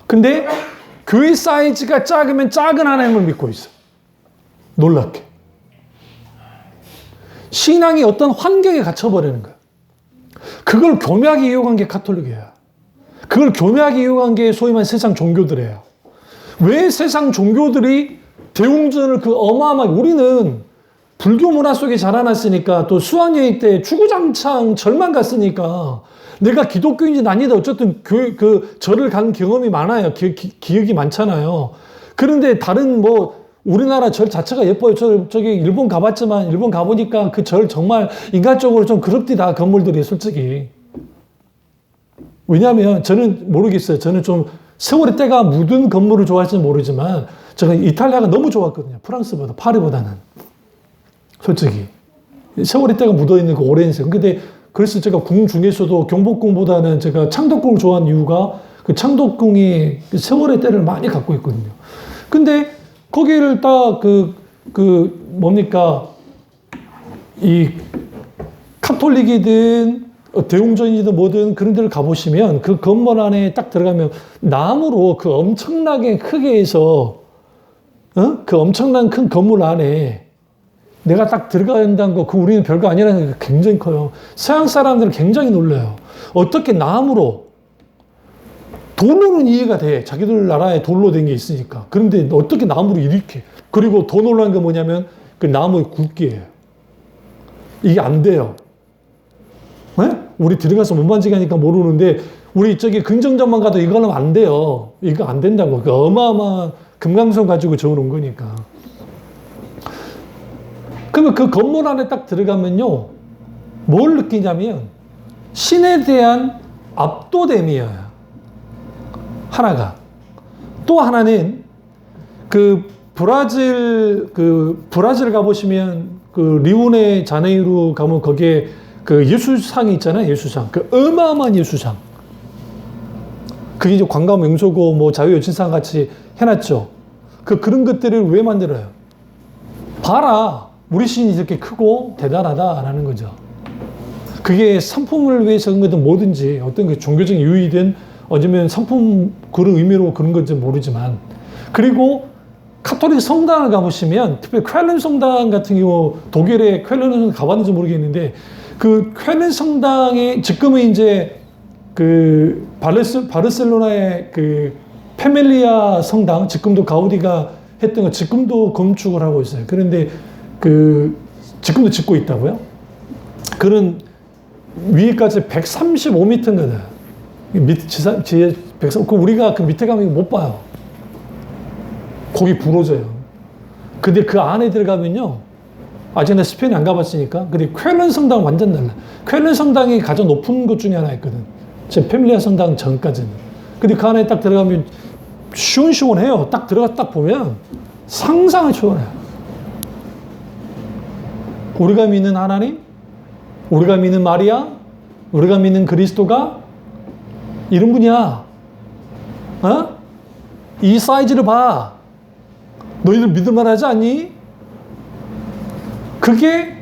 근데 교회 사이즈가 작으면 작은 하나님을 믿고 있어. 놀랍게. 신앙이 어떤 환경에 갇혀버리는 거야. 그걸 교묘하게 이용한 게 가톨릭이에요. 그걸 교묘하게 이용한 게 소위 말하는 세상 종교들이에요. 왜 세상 종교들이 대웅전을 어마어마하게 우리는 불교 문화 속에 자라났으니까 또 수학여행 때 주구장창 절만 갔으니까 내가 기독교인지 아니다 어쨌든 절을 간 경험이 많아요. 기억이 많잖아요. 그런데 다른 우리나라 절 자체가 예뻐요. 저기 일본 가봤지만 일본 가보니까 그 절 정말 인간적으로 좀 그렇디다 건물들이 솔직히. 왜냐하면 저는 모르겠어요. 저는 좀 세월의 때가 묻은 건물을 좋아할지는 모르지만 저는 이탈리아가 너무 좋았거든요. 프랑스보다 파리보다는 솔직히 세월의 때가 묻어있는 그 오렌색. 근데 그래서 제가 궁 중에서도 경복궁보다는 제가 창덕궁을 좋아하는 이유가 그 창덕궁이 세월의 때를 많이 갖고 있거든요. 근데 거기를 딱 뭡니까 이 카톨릭이든 대웅전이든 뭐든 그런 데를 가보시면 그 건물 안에 딱 들어가면 나무로 그 엄청나게 크게 해서 그 엄청난 큰 건물 안에 내가 딱 들어간다는 거, 우리는 별거 아니라는 게 굉장히 커요. 서양 사람들은 굉장히 놀라요. 어떻게 나무로, 돌로는 이해가 돼. 자기들 나라에 돌로 된 게 있으니까. 그런데 어떻게 나무로 이렇게. 그리고 더 놀라운 게 뭐냐면 그 나무의 굵기예요. 이게 안 돼요. 네? 우리 들어가서 못 만지게 하니까 모르는데 우리 저기 긍정점만 가도 이거는 안 돼요. 이거 안 된다고. 그 어마어마한 금강석 가지고 저어놓은 거니까. 그러면 그 건물 안에 딱 들어가면요. 뭘 느끼냐면 신에 대한 압도됨이에요. 하나가. 또 하나는 브라질 가보시면 리오네 자네이루 가면 거기에 예수상이 있잖아요. 예수상. 어마어마한 예수상. 그게 이제 관광 명소고 자유여신상 같이 해놨죠. 그런 것들을 왜 만들어요? 봐라. 우리 신이 이렇게 크고 대단하다라는 거죠. 그게 상품을 위해서 그런 거든 뭐든지 어떤 그 종교적인 유의든 어쩌면 상품 그런 의미로 그런 건지 모르지만 그리고 카톨릭 성당을 가보시면 특히 쾰른 성당 같은 경우 독일의 쾰른 성당 가봤는지 모르겠는데 그 쾰른 성당에 지금은 이제 바르셀로나의 페멜리아 성당 지금도 가우디가 했던 거 지금도 건축을 하고 있어요. 그런데 지금도 짓고 있다고요? 그런 위에까지 135m거든. 지하 130, 우리가 그 밑에 가면 못 봐요. 거기 부러져요. 근데 그 안에 들어가면요. 아직 나 스페인 안 가봤으니까. 근데 쾰른 성당은 완전 달라. 쾰른 성당이 가장 높은 것 중에 하나 있거든. 제 페밀리아 성당 전까지는. 근데 그 안에 딱 들어가면 시원시원해요. 딱 들어가 딱 보면 상상을 초월해요. 우리가 믿는 하나님, 우리가 믿는 마리아, 우리가 믿는 그리스도가 이런 분이야. 이 사이즈를 봐. 너희들 믿을만 하지 않니? 그게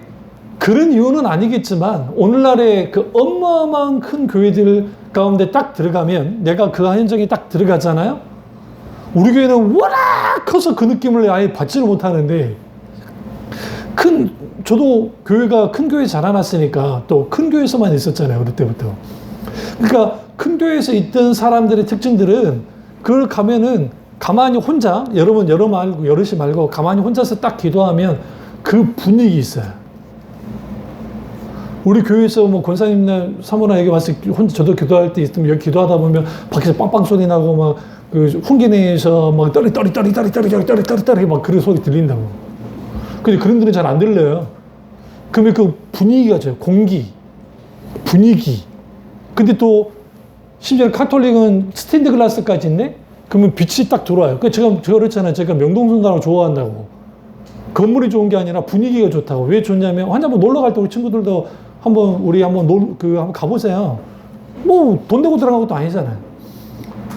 그런 이유는 아니겠지만 오늘날의 그 어마어마한 큰 교회들 가운데 딱 들어가면 내가 그 현장에 딱 들어가잖아요. 우리 교회는 워낙 커서 그 느낌을 아예 받지를 못하는데 저도 교회가 큰 교회 자라났으니까 또 큰 교회에서만 있었잖아요. 어릴 때부터. 그러니까 큰 교회에서 있던 사람들의 특징들은 그걸 가면은 가만히 혼자 여럿이 말고 가만히 혼자서 딱 기도하면 그 분위기 있어요. 우리 교회에서 뭐 권사님이나 사모나 여기 와서 혼자 저도 기도할 때 있으면 여기 기도하다 보면 밖에서 빵빵 소리 나고 막 그 훈계내에서 막 떨리 막 그런 소리 들린다고. 근데 그런 데는 잘 안 들려요. 그러면 그 분위기가 져요. 분위기. 근데 또 심지어 카톨릭은 스테인드 글라스까지 있네? 그러면 빛이 딱 들어와요. 제가 그렇잖아요. 제가 명동순단을 좋아한다고. 건물이 좋은 게 아니라 분위기가 좋다고. 왜 좋냐면, 한번 놀러 갈 때 우리 친구들도 한번 가보세요. 뭐, 돈 내고 들어간 것도 아니잖아요.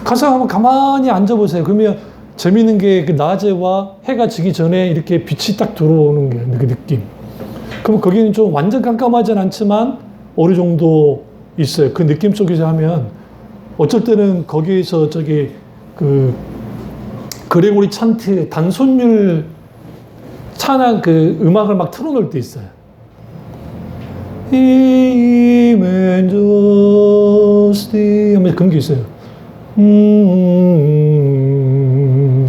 가서 한번 가만히 앉아보세요. 그러면 재밌는 게 그 낮에와 해가 지기 전에 이렇게 빛이 딱 들어오는 게 그 느낌. 그럼 거기는 좀 완전 깜깜하진 않지만 어느 정도 있어요. 그 느낌 속에서 하면 어쩔 때는 거기에서 그레고리 찬트 단손율 찬양 그 음악을 막 틀어놓을 때 있어요. 힘은 좋으시 하면서 그런 게 있어요.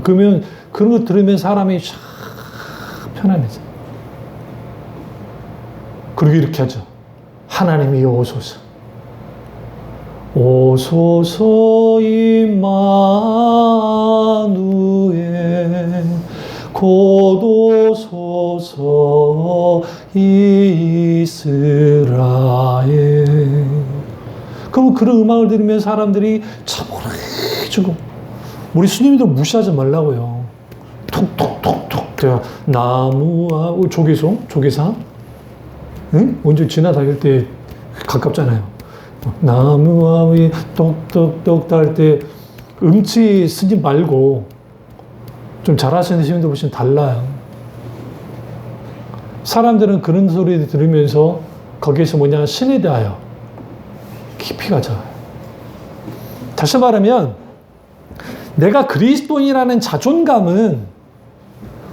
그러면 그런 거 들으면 사람이 샥 편안해져. 그리고 이렇게 하죠. 하나님이 오소서. 오소서 임마누엘 곧 오소서 이스라엘. 그럼 그런 음악을 들으면 사람들이 차분해지고, 우리 스님들 무시하지 말라고요. 톡톡톡톡 나무와 조계사 응? 언제 지나다닐 때 가깝잖아요. 나무와 위 똑똑똑 달 때 음치 쓰지 말고 좀 잘하시는 스님들 보시면 달라요. 사람들은 그런 소리 들으면서 거기에서 신에 대하여 깊이 가죠. 다시 말하면 내가 그리스도인이라는 자존감은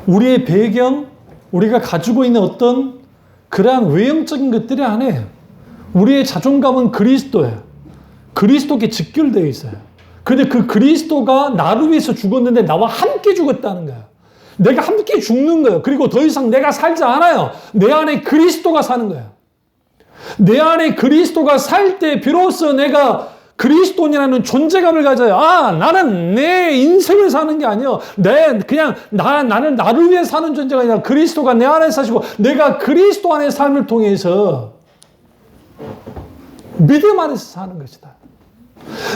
우리의 배경, 우리가 가지고 있는 어떤 그러한 외형적인 것들이 아니에요. 우리의 자존감은 그리스도예요. 그리스도께 직결되어 있어요. 근데 그 그리스도가 나를 위해서 죽었는데 나와 함께 죽었다는 거예요. 내가 함께 죽는 거예요. 그리고 더 이상 내가 살지 않아요. 내 안에 그리스도가 사는 거예요. 내 안에 그리스도가 살 때 비로소 내가 그리스도인이라는 존재감을 가져요. 나는 내 인생을 사는 게 아니에요. 나는 나를 위해 사는 존재가 아니라 그리스도가 내 안에 사시고 내가 그리스도 안의 삶을 통해서 믿음 안에서 사는 것이다.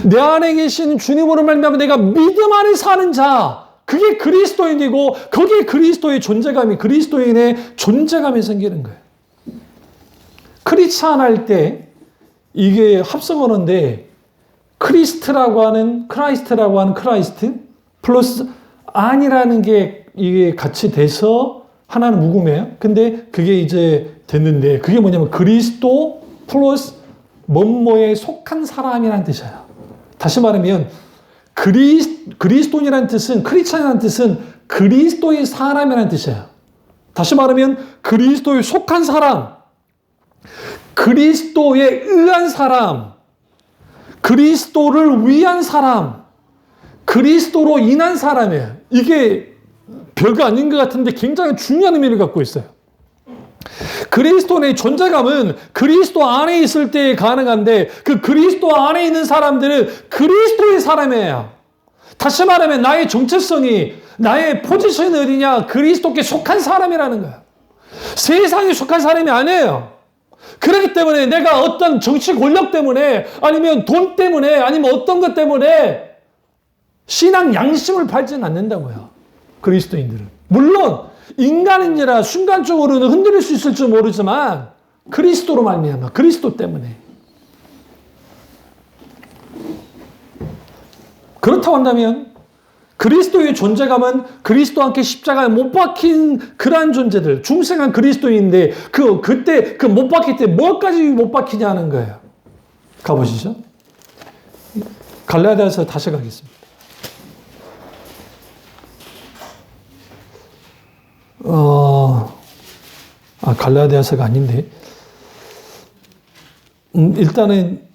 내 안에 계신 주님으로 말미암아 내가 믿음 안에 사는 자, 그게 그리스도인이고 거기에 그리스도의 존재감이 그리스도인의 존재감이 생기는 거예요. 크리스찬 할 때 이게 합성어인데 크라이스트라고 하는 크라이스트 플러스 안이라는 게 이게 같이 돼서 하나는 묵음이에요. 근데 그게 이제 됐는데 그게 뭐냐면 그리스도 플러스 뭐뭐에 속한 사람이라는 뜻이에요. 다시 말하면 그리스도인이라는 뜻은 크리스찬이라는 뜻은 그리스도의 사람이라는 뜻이에요. 다시 말하면 그리스도에 속한 사람, 그리스도에 의한 사람, 그리스도를 위한 사람, 그리스도로 인한 사람이에요. 이게 별거 아닌 것 같은데 굉장히 중요한 의미를 갖고 있어요. 그리스도의 존재감은 그리스도 안에 있을 때 가능한데 그 그리스도 안에 있는 사람들은 그리스도의 사람이에요. 다시 말하면 나의 정체성이, 나의 포지션이 어디냐? 그리스도께 속한 사람이라는 거예요. 세상에 속한 사람이 아니에요. 그렇기 때문에 내가 어떤 정치 권력 때문에 아니면 돈 때문에 아니면 어떤 것 때문에 신앙 양심을 팔지는 않는다고요. 그리스도인들은. 물론 인간인지라 순간적으로는 흔들릴 수 있을지 모르지만 그리스도로 말미암아 그리스도 때문에. 그렇다고 한다면 그리스도의 존재감은 그리스도와 함께 십자가에 못 박힌 그러한 존재들, 중생한 그리스도인인데 그때 그 못 박힐 때 뭐까지 못 박히냐는 거예요. 가보시죠. 갈라디아서 다시 가겠습니다. 갈라디아서가 아닌데. 일단은,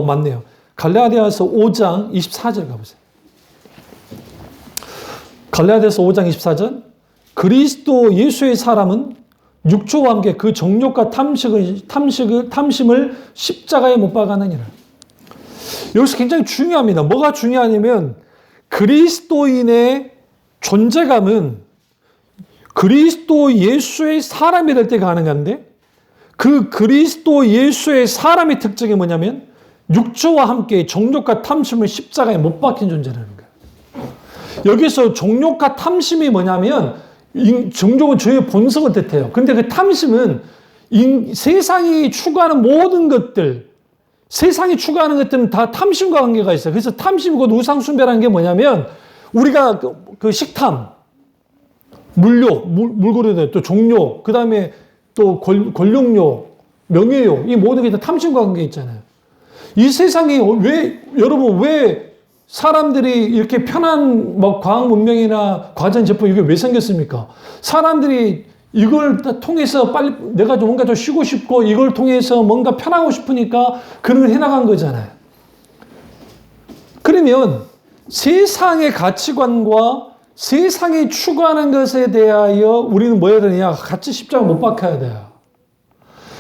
맞네요. 갈라디아서 5장 24절 가보세요. 갈라디아서 5장 24절. 그리스도 예수의 사람은 육조와 함께 그 정욕과 탐심을 십자가에 못 박았느니라. 여기서 굉장히 중요합니다. 뭐가 중요하냐면 그리스도인의 존재감은 그리스도 예수의 사람이 될 때 가능한데 그 그리스도 예수의 사람의 특징이 뭐냐면 육조와 함께 정욕과 탐심을 십자가에 못 박힌 존재라는 거예요. 여기서 정욕과 탐심이 뭐냐면 정욕은 죄의 본성을 뜻해요. 근데 그 탐심은 세상이 추구하는 모든 것들, 세상이 추구하는 것들은 다 탐심과 관계가 있어요. 그래서 탐심 곧 우상숭배라는 게 뭐냐면 우리가 그 식탐, 물욕, 물고래들, 또 종욕, 그 다음에 또 권력욕, 명예욕, 이 모든 게 다 탐심과 관계 있잖아요. 이 세상이 여러분, 왜 사람들이 이렇게 편한 과학 문명이나 과전제품 이게 왜 생겼습니까? 사람들이 이걸 통해서 빨리 내가 뭔가 더 쉬고 싶고 이걸 통해서 뭔가 편하고 싶으니까 그런 걸 해나간 거잖아요. 그러면 세상의 가치관과 세상이 추구하는 것에 대하여 우리는 뭐 해야 되냐? 같이 십자가 못 박혀야 돼요.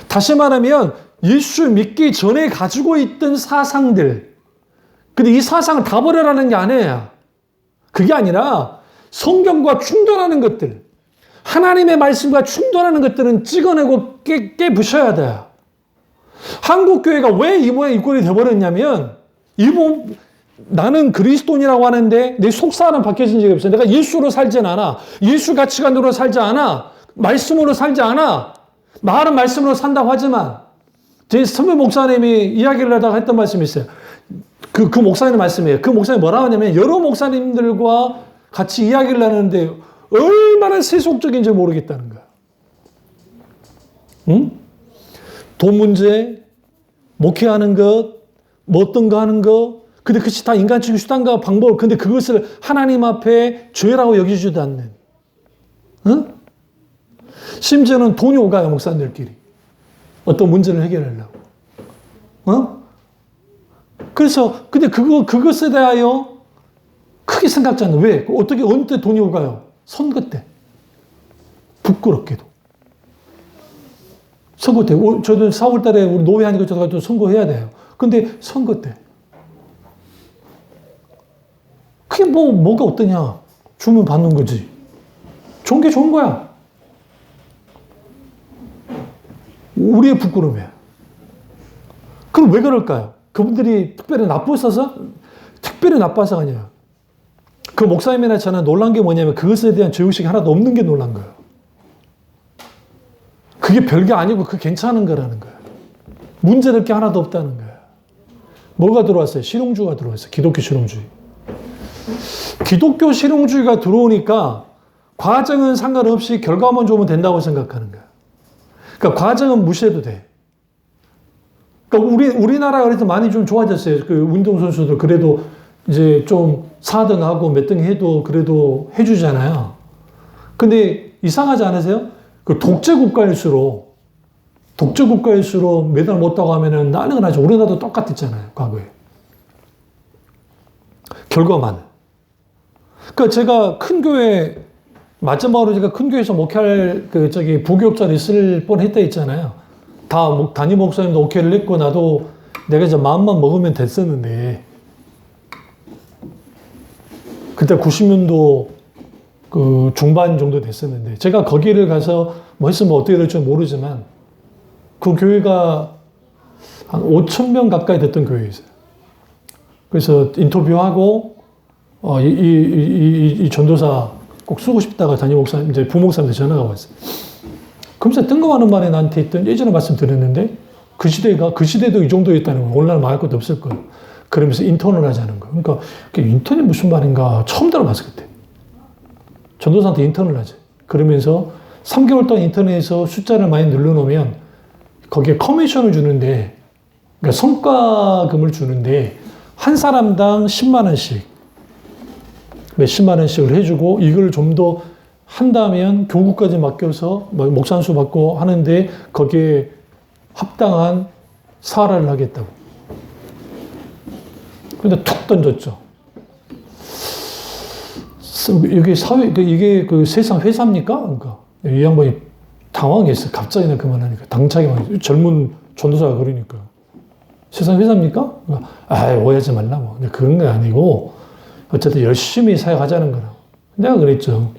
다시 말하면 예수 믿기 전에 가지고 있던 사상들, 근데 이 사상을 다 버려라는 게 아니에요. 그게 아니라 성경과 충돌하는 것들, 하나님의 말씀과 충돌하는 것들은 찍어내고 깨부셔야 돼요. 한국교회가 왜 이 모양 이 꼴이 돼버렸냐면 나는 그리스도인이라고 하는데 내 속사는 바뀌어진 적이 없어요. 내가 예수로 살진 않아. 예수 가치관으로 살지 않아. 말씀으로 살지 않아. 말은 말씀으로 산다고 하지만 제 선배 목사님이 이야기를 하다가 했던 말씀이 있어요. 그 목사님 말씀이에요. 그 목사님이 뭐라고 하냐면 여러 목사님들과 같이 이야기를 하는데 얼마나 세속적인지 모르겠다는 거야. 응? 돈 문제, 목회하는 것, 뭐 어떤 거 하는 거, 근데 그것이 다 인간적인 수단과 방법, 근데 그것을 하나님 앞에 죄라고 여기지도 않는. 응? 심지어는 돈이 오가요, 목사님들끼리. 어떤 문제를 해결하려고. 그래서, 근데 그것에 대하여 크게 생각지 않는. 왜? 어떻게, 어느 때 돈이 오가요? 선거 때. 부끄럽게도. 선거 때. 저도 4월 달에 우리 노회 하니까 저도 선거해야 돼요. 근데 선거 때. 그게 뭐가 어떠냐? 주면 받는 거지. 좋은 게 좋은 거야. 우리의 부끄러움이에요. 그럼 왜 그럴까요? 그분들이 특별히 나빠서 아니에요. 그 목사님이나 저는 놀란 게 뭐냐면 그것에 대한 죄의식이 하나도 없는 게 놀란 거예요. 그게 별게 아니고 그게 괜찮은 거라는 거예요. 문제될 게 하나도 없다는 거예요. 뭐가 들어왔어요? 실용주의가 들어왔어요. 기독교 실용주의. 기독교 실용주의가 들어오니까 과정은 상관없이 결과만 좋으면 된다고 생각하는 거예요. 그러니까 과정은 무시해도 돼. 그러니까 우리나라가 그래서 많이 좀 좋아졌어요. 그 운동선수들 그래도 이제 좀 4등하고 몇 등 해도 그래도 해주잖아요. 근데 이상하지 않으세요? 그 독재국가일수록 메달 못 따고 하면은 난리가 나죠. 우리나라도 똑같았잖아요. 과거에. 결과만. 그러니까 제가 큰 교회, 마지막으로 제가 큰 교회에서 목회할 부교육자를 있을 뻔 했다 했잖아요. 담임 목사님도 오케이를 했고, 나도 내가 이제 마음만 먹으면 됐었는데, 그때 90년도 그 중반 정도 됐었는데, 제가 거기를 가서 뭐 했으면 어떻게 될지 모르지만, 그 교회가 한 5,000명 가까이 됐던 교회였어요. 그래서 인터뷰하고, 이 전도사 꼭 쓰고 싶다가 담임 목사님, 이제 부목사님한테 전화가 왔어요. 그러면서 뜬금없는 말이 나한테 있던, 예전에 말씀드렸는데, 그 시대도 이 정도였다는 거, 오늘날 말할 것도 없을 거예요. 그러면서 인턴을 하자는 거예요. 그러니까 인턴이 무슨 말인가 처음 들어봤어 그때. 전도사한테 인턴을 하지. 그러면서 3개월 동안 인턴에서 숫자를 많이 늘려놓으면 거기에 커미션을 주는데, 그러니까 성과금을 주는데 한 사람당 10만 원씩, 몇십만 원씩을 해주고, 이걸 좀 더 한다면 교구까지 맡겨서 목산수 받고 하는데 거기에 합당한 사활을 하겠다고. 근데 툭 던졌죠. 이게 이게 그 세상 회사입니까? 그러니까 이 양반이 당황했어. 갑자기 나 그만하니까. 당차게 막 젊은 전도사가 그러니까. 세상 회사입니까? 그러니까, 오해하지 말라고. 근데 그런 게 아니고, 어쨌든 열심히 사역하자는 거라고. 내가 그랬죠.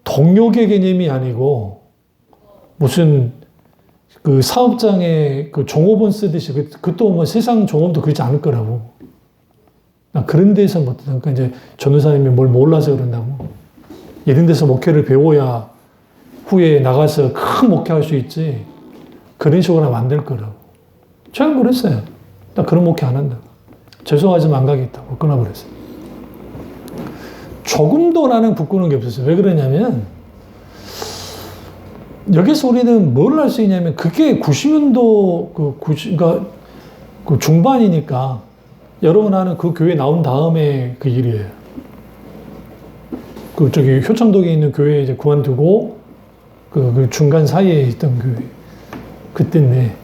동료계 개념이 아니고, 무슨 그 사업장에 그 종업원 쓰듯이, 그것도 뭐 세상 종업도 그렇지 않을 거라고. 나 그런 데서 못, 그러니까 이제 전도사님이 뭘 몰라서 그런다고. 이런 데서 목회를 배워야 후에 나가서 큰 목회할 수 있지. 그런 식으로 하면 안 될 거라고. 제가 그랬어요. 나 그런 목회 안 한다. 죄송하지만 안 가겠다고 끊어버렸어요. 조금도 나는 부끄러운 게 없었어요. 왜 그러냐면, 여기서 우리는 뭘 할 수 있냐면, 그게 90년도, 그러니까 그 중반이니까, 여러분 하는 그 교회 나온 다음에 그 일이에요. 그 저기 효창동에 있는 교회 이제 그만두고, 그 중간 사이에 있던 교회. 그때인데,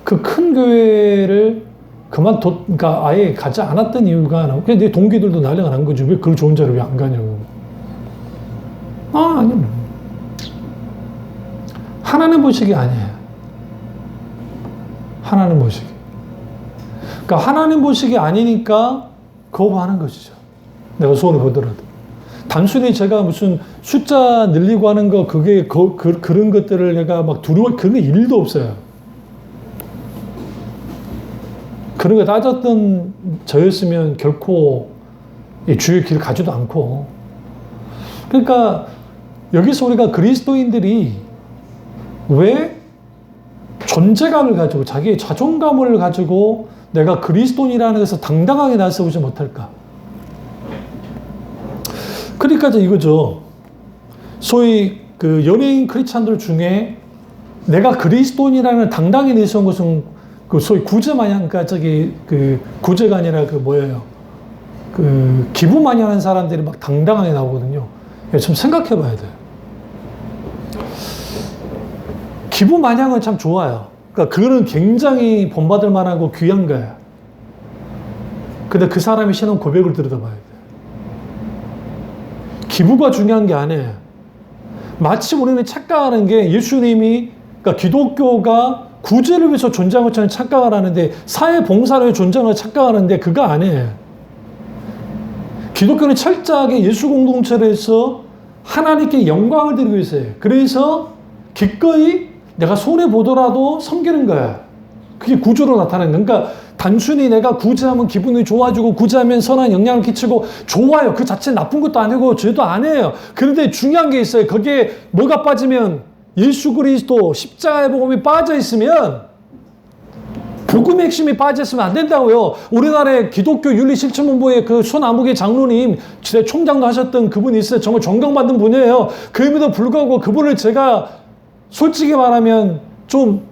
그 큰 교회를 그러니까 아예 가지 않았던 이유가, 그냥 내 동기들도 난리가 난 거지. 왜 그 좋은 자를 왜 안 가냐고. 아니요. 하나님 보시기 아니에요. 하나님 보시기. 그러니까 하나님 보시기 아니니까 거부하는 것이죠. 내가 손을 보더라도. 단순히 제가 무슨 숫자 늘리고 하는 거, 그런 것들을 내가 막 두려워, 그런 게 일도 없어요. 그런 거 따졌던 저였으면 결코 주의 길 가지도 않고. 그러니까 여기서 우리가 그리스도인들이 왜 존재감을 가지고, 자기의 자존감을 가지고 내가 그리스도인이라는 것을 당당하게 나서보지 못할까? 그러니까 이거죠. 소위 그 연예인 크리스찬들 중에 내가 그리스도인이라는 당당히 내세운 것은 그 소위 구제 마냥, 그러니까 그 구제가 아니라 그 뭐예요? 그 기부 많이 하는 사람들이 막 당당하게 나오거든요. 좀 생각해 봐야 돼요. 기부 마냥은 참 좋아요. 그러니까 그거는 굉장히 본받을 만하고 귀한 거야. 근데 그 사람의 신앙 고백을 들여다봐야 돼. 기부가 중요한 게 아니에요. 마치 우리는 착각하는 게 예수님이, 그러니까 기독교가 구제를 위해서 존재한 것처럼 착각을 하는데, 사회 봉사를 위해 존재하는 걸 착각하는데, 그거 아니에요. 기독교는 철저하게 예수 공동체를 해서 하나님께 영광을 드리기 위해서예요. 그래서 기꺼이 내가 손해보더라도 섬기는 거야. 그게 구조로 나타나는 거야. 그러니까 단순히 내가 구제하면 기분이 좋아지고, 구제하면 선한 영향을 끼치고, 좋아요. 그 자체는 나쁜 것도 아니고 죄도 아니에요. 그런데 중요한 게 있어요. 거기에 뭐가 빠지면, 예수 그리스도 십자가의 복음이 빠져 있으면, 복음의 핵심이 빠져 있으면 안 된다고요. 우리나라의 기독교 윤리실천본부의 그 손아무개 장로님, 제 총장도 하셨던 그분이 있어요. 정말 존경받는 분이에요. 그럼에도 불구하고 그분을 제가 솔직히 말하면 좀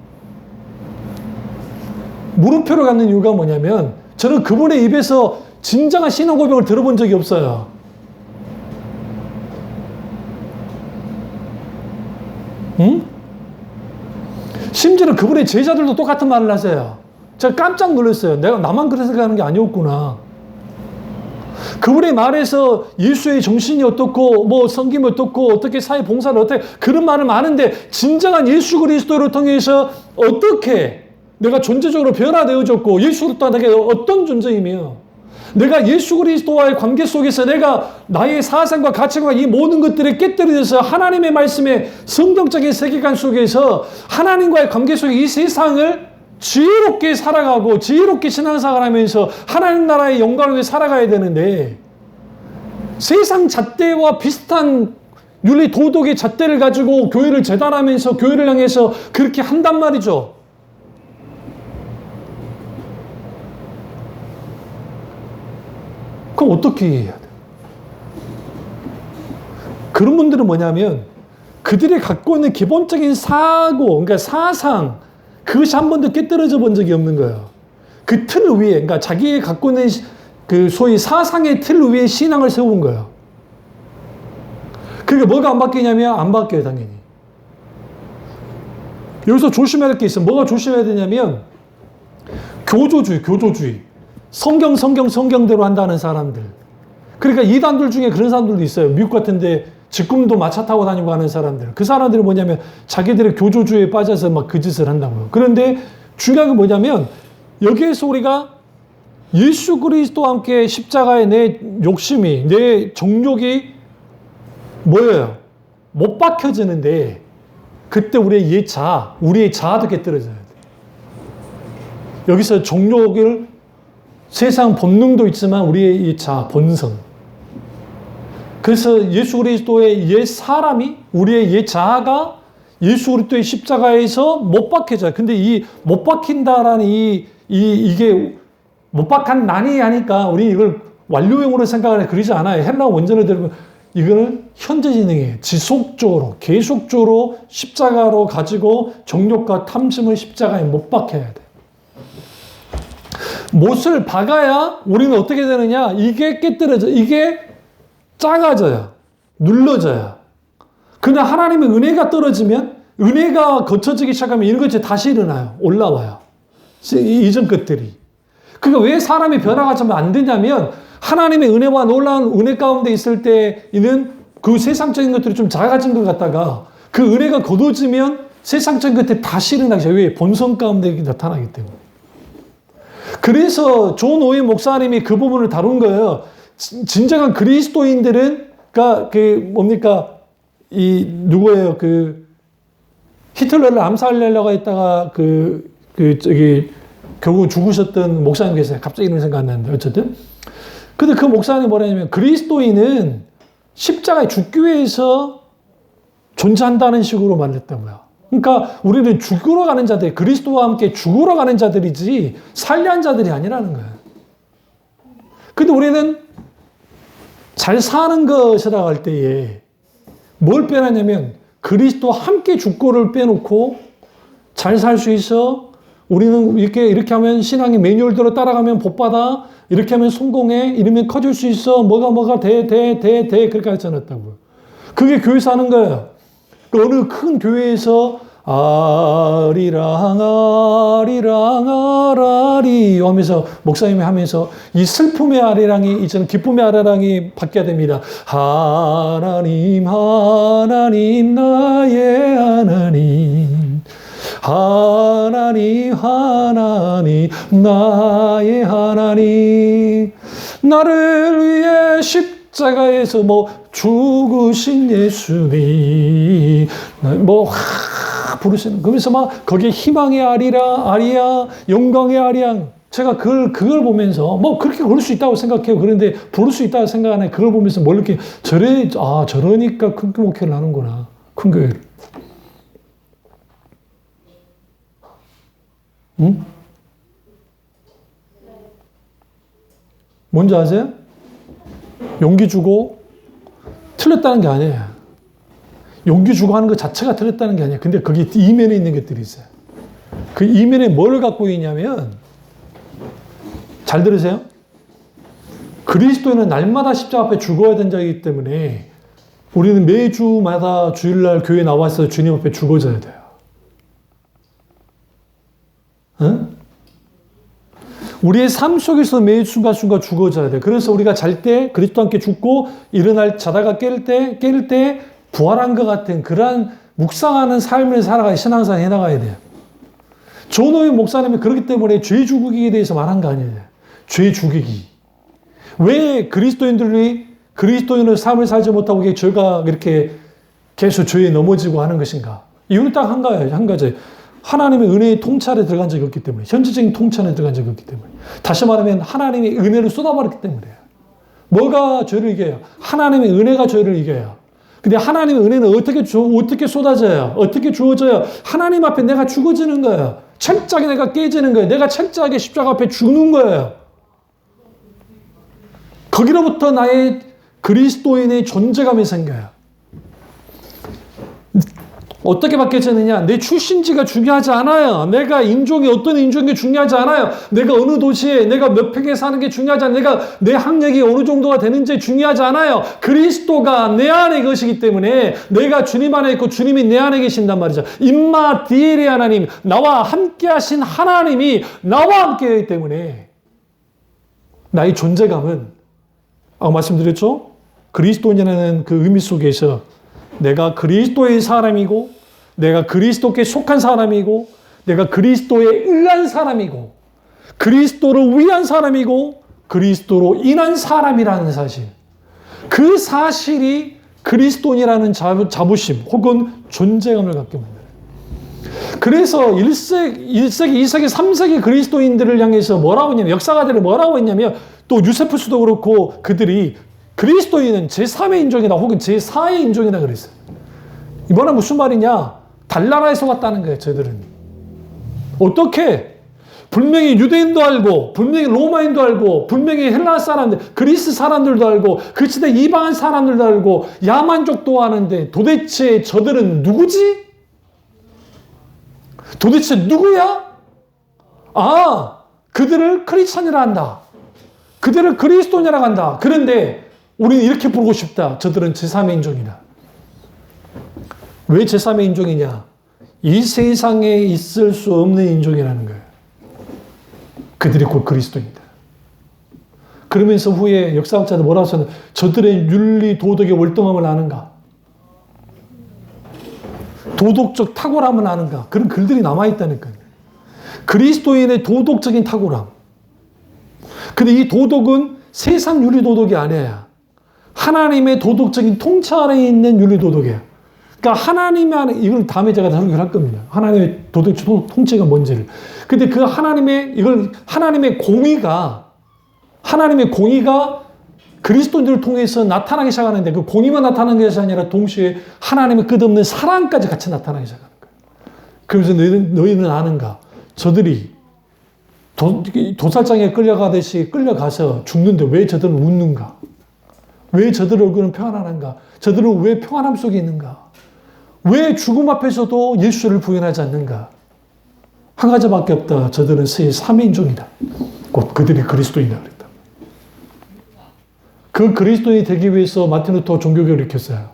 물음표를 갖는 이유가 뭐냐면, 저는 그분의 입에서 진정한 신앙 고백을 들어본 적이 없어요. 응? 심지어 그분의 제자들도 똑같은 말을 하세요. 제가 깜짝 놀랐어요. 나만 그렇게 생각하는 게 아니었구나. 그분의 말에서 예수의 정신이 어떻고, 뭐 섬김이 어떻고, 어떻게 사회 봉사를 어떻게, 그런 말을 많은데, 진정한 예수 그리스도를 통해서 어떻게 내가 존재적으로 변화되어졌고, 예수 그리스도가 내게 어떤 존재이며, 내가 예수 그리스도와의 관계 속에서 내가 나의 사상과 가치관과 이 모든 것들을 깨뜨려서 하나님의 말씀의 성경적인 세계관 속에서 하나님과의 관계 속에 이 세상을 지혜롭게 살아가고 지혜롭게 신앙생활을 하면서 하나님 나라의 영광을 위해 살아가야 되는데, 세상 잣대와 비슷한 윤리 도덕의 잣대를 가지고 교회를 재단하면서 교회를 향해서 그렇게 한단 말이죠. 그럼 어떻게 해야 돼? 그런 분들은 뭐냐면 그들이 갖고 있는 기본적인 사고, 그러니까 사상, 그것이 한 번도 깨떨어져 본 적이 없는 거예요. 그 틀 위에, 그러니까 자기가 갖고 있는 그 소위 사상의 틀 위에 신앙을 세운 거예요. 그러니까 뭐가 안 바뀌냐면 안 바뀌어요, 당연히. 여기서 조심해야 할 게 있어요. 뭐가 조심해야 되냐면 교조주의. 성경대로 한다는 사람들. 그러니까 이단들 중에 그런 사람들도 있어요. 미국 같은데 지금도 마차 타고 다니고 하는 사람들. 그 사람들이 뭐냐면 자기들의 교조주의에 빠져서 막 그 짓을 한다고요. 그런데 중요한 게 뭐냐면 여기에서 우리가 예수 그리스도와 함께 십자가에 내 욕심이, 내 정욕이 뭐예요? 못 박혀지는데 그때 우리의 자아도 깨뜨려져야 돼. 여기서 정욕을 세상 본능도 있지만 우리의 이 자아, 본성. 그래서 예수 그리스도의 옛 사람이, 우리의 옛 자아가 예수 그리스도의 십자가에서 못 박혀져요. 근데 이 못 박힌다라는 이게 못 박한 난이 하니까 우리 이걸 완료형으로 생각하는 그러지 않아요. 헬라어 원전을 들으면 이거는 현재 진행이에요. 지속적으로, 계속적으로 십자가로 가지고 정욕과 탐심을 십자가에 못 박혀야 돼. 못을 박아야 우리는 어떻게 되느냐? 이게 깨뜨려져. 이게 작아져요. 눌러져요. 그냥 하나님의 은혜가 떨어지면, 은혜가 거쳐지기 시작하면 이런 것이 다시 일어나요. 올라와요. 이전 것들이. 그러니까 왜 사람이 변화가 좀 안 되냐면 하나님의 은혜와 놀라운 은혜 가운데 있을 때는 그 세상적인 것들이 좀 작아진 것 같다가 그 은혜가 거둬지면 세상적인 것들이 다시 일어나기 시작해요. 왜? 본성 가운데 나타나기 때문에. 그래서 존 오웬 목사님이 그 부분을 다룬 거예요. 진정한 그리스도인들은, 그러니까 누구예요? 히틀러를 암살하려고 했다가 결국 죽으셨던 목사님 계세요. 갑자기 이름 생각 안 나는데, 어쨌든. 근데 그 목사님이 뭐라냐면, 그리스도인은 십자가에 죽기 위해서 존재한다는 식으로 말했다고요. 그러니까 우리는 죽으러 가는 자들, 그리스도와 함께 죽으러 가는 자들이지, 살려한 자들이 아니라는 거예요. 근데 우리는 잘 사는 것이라고 할 때에 뭘 빼놨냐면, 그리스도와 함께 죽고를 빼놓고 잘 살 수 있어. 우리는 이렇게 하면 신앙의 매뉴얼대로 따라가면 복받아. 이렇게 하면 성공해. 이러면 커질 수 있어. 뭐가 돼. 그렇게 가르쳐놨다고요. 그게 교회에서 하는 거예요. 어느 큰 교회에서 아리랑 아라리 하면서 목사님이 하면서 이 슬픔의 아리랑이 이제는 기쁨의 아리랑이 바뀌어야 됩니다. 하나님 나의 하나님 하나님 나의 하나님 나를 위해 십자가에서 죽으신 예수님 부르시는. 그러면서 막 거기에 희망의 아리야, 영광의 아리양. 제가 그걸 보면서 그렇게 그럴 수 있다고 생각해요. 그런데 부를 수 있다고 생각 안 해요. 그걸 보면서 뭘 이렇게 저러니까 큰 목회를 하는구나. 큰 교회를. 응? 뭔지 아세요? 용기 주고 틀렸다는 게 아니에요. 용기 주고 하는 것 자체가 틀렸다는 게 아니에요. 근데 거기 이면에 있는 것들이 있어요. 그 이면에 뭘 갖고 있냐면, 잘 들으세요. 그리스도인은 날마다 십자가 앞에 죽어야 된다기 때문에 우리는 매주마다 주일날 교회 나와서 주님 앞에 죽어져야 돼요. 응? 우리의 삶 속에서 매 순간순간 죽어져야 돼요. 그래서 우리가 잘 때 그리스도와 함께 죽고 자다가 깰 때 부활한 것 같은 그러한 묵상하는 삶을 살아가야, 신앙생활 해나가야 돼요. 존 오웬 목사님이 그렇기 때문에 죄 죽이기에 대해서 말한 거 아니에요. 죄 죽이기. 왜 그리스도인으로 삶을 살지 못하고 죄가 이렇게 계속 죄에 넘어지고 하는 것인가? 이유는 딱 한 가지. 하나님의 은혜의 통찰에 들어간 적이 없기 때문에, 현지적인 통찰에 들어간 적이 없기 때문에. 다시 말하면 하나님의 은혜를 쏟아버렸기 때문에요. 뭐가 죄를 이겨요? 하나님의 은혜가 죄를 이겨요. 근데 하나님의 은혜는 어떻게 쏟아져요? 어떻게 주어져요? 하나님 앞에 내가 죽어지는 거예요. 철저하게 내가 깨지는 거예요. 내가 철저하게 십자가 앞에 죽는 거예요. 거기로부터 나의 그리스도인의 존재감이 생겨요. 어떻게 바뀌어지느냐? 내 출신지가 중요하지 않아요. 내가 인종이 어떤 인종이 중요하지 않아요. 내가 어느 도시에, 내가 몇 평에 사는 게 중요하지 않아요. 내가 내 학력이 어느 정도가 되는지 중요하지 않아요. 그리스도가 내 안에 계시기 때문에 내가 주님 안에 있고 주님이 내 안에 계신단 말이죠. 임마 디엘의 하나님, 나와 함께 하신 하나님이 나와 함께 하기 때문에 나의 존재감은 아까 말씀드렸죠? 그리스도인이라는 그 의미 속에서 내가 그리스도의 사람이고, 내가 그리스도께 속한 사람이고, 내가 그리스도에 의한 사람이고, 그리스도를 위한 사람이고, 그리스도로 인한 사람이라는 사실. 그 사실이 그리스도인이라는 자부심 혹은 존재감을 갖게 만들어요. 그래서 1세기, 2세기, 3세기 그리스도인들을 향해서 뭐라고 했냐면, 역사가들이 뭐라고 했냐면, 또 유세푸스도 그렇고 그들이 그리스도인은 제3의 인종이다 혹은 제4의 인종이다 그랬어요. 이번에 무슨 말이냐? 달나라에서 왔다는 거예요, 저들은. 어떻게? 분명히 유대인도 알고, 분명히 로마인도 알고, 분명히 헬라 사람들, 그리스 사람들도 알고, 그 시대 이방한 사람들도 알고, 야만족도 아는데 도대체 저들은 누구지? 도대체 누구야? 아, 그들을 크리스찬이라 한다. 그들을 그리스도인이라고 한다. 그런데 우리는 이렇게 부르고 싶다. 저들은 제3의 인종이다. 왜 제3의 인종이냐? 이 세상에 있을 수 없는 인종이라는 거예요. 그들이 곧 그리스도인이다. 그러면서 후에 역사학자들 뭐라고 써요? 저들의 윤리 도덕의 월등함을 아는가? 도덕적 탁월함을 아는가? 그런 글들이 남아있다니까요. 그리스도인의 도덕적인 탁월함. 근데 이 도덕은 세상 윤리 도덕이 아니야. 하나님의 도덕적인 통치 아래에 있는 윤리 도덕이야. 그러니까 하나님의 안에, 이걸 다음에 제가 설교를 할 겁니다. 하나님의 도덕적 통치가 뭔지를. 근데 그 하나님의 공의가 그리스도인들을 통해서 나타나기 시작하는데 그 공의만 나타나는 것이 아니라 동시에 하나님의 끝없는 사랑까지 같이 나타나기 시작하는 거예요. 그러면서 너희는 아는가? 저들이 도살장에 끌려가듯이 끌려가서 죽는데 왜 저들은 웃는가? 왜 저들 얼굴은 평안한가? 저들은 왜 평안함 속에 있는가? 왜 죽음 앞에서도 예수를 부인하지 않는가? 한 가지밖에 없다. 저들은 제3인종이다. 곧 그들이 그리스도인이다 그랬다. 그 그리스도인이 되기 위해서 마틴 루터 종교개혁을 일으켰어요.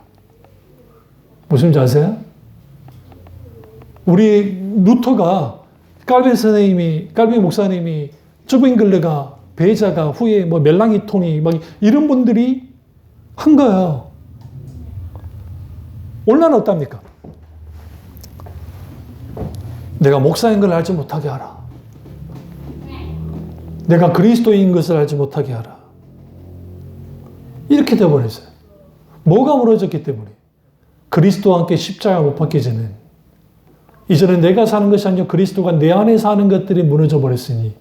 무슨지 아세요? 우리 루터가 깔빈 목사님이 쭈빙글레가 베자가 후에 뭐 멜랑이톤이 막 이런 분들이 한 거예요. 얼마나 어답니까? 내가 목사인 걸 알지 못하게 하라. 내가 그리스도인 것을 알지 못하게 하라. 이렇게 되어버렸어요. 뭐가 무너졌기 때문에? 그리스도와 함께 십자가 못 박혀지는 이제는 내가 사는 것이 아니라 그리스도가 내 안에 사는 것들이 무너져 버렸으니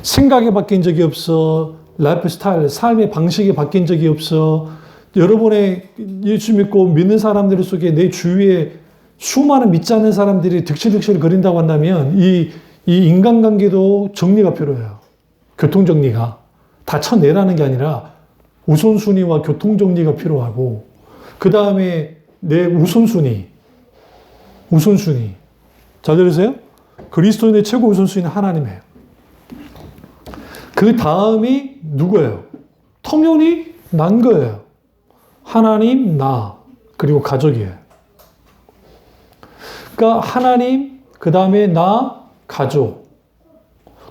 생각이 바뀐 적이 없어. 라이프 스타일, 삶의 방식이 바뀐 적이 없어. 여러분의 예수 믿고 믿는 사람들 속에 내 주위에 수많은 믿지 않는 사람들이 득실득실 거린다고 한다면 이 인간관계도 정리가 필요해요. 교통정리가. 다 쳐내라는 게 아니라 우선순위와 교통정리가 필요하고 그 다음에 내 우선순위. 잘 들으세요? 그리스도인의 최고 우선순위는 하나님이에요. 그 다음이 누구예요? 통연히 난 거예요. 하나님, 나, 그리고 가족이에요. 그러니까 하나님, 그 다음에 나, 가족.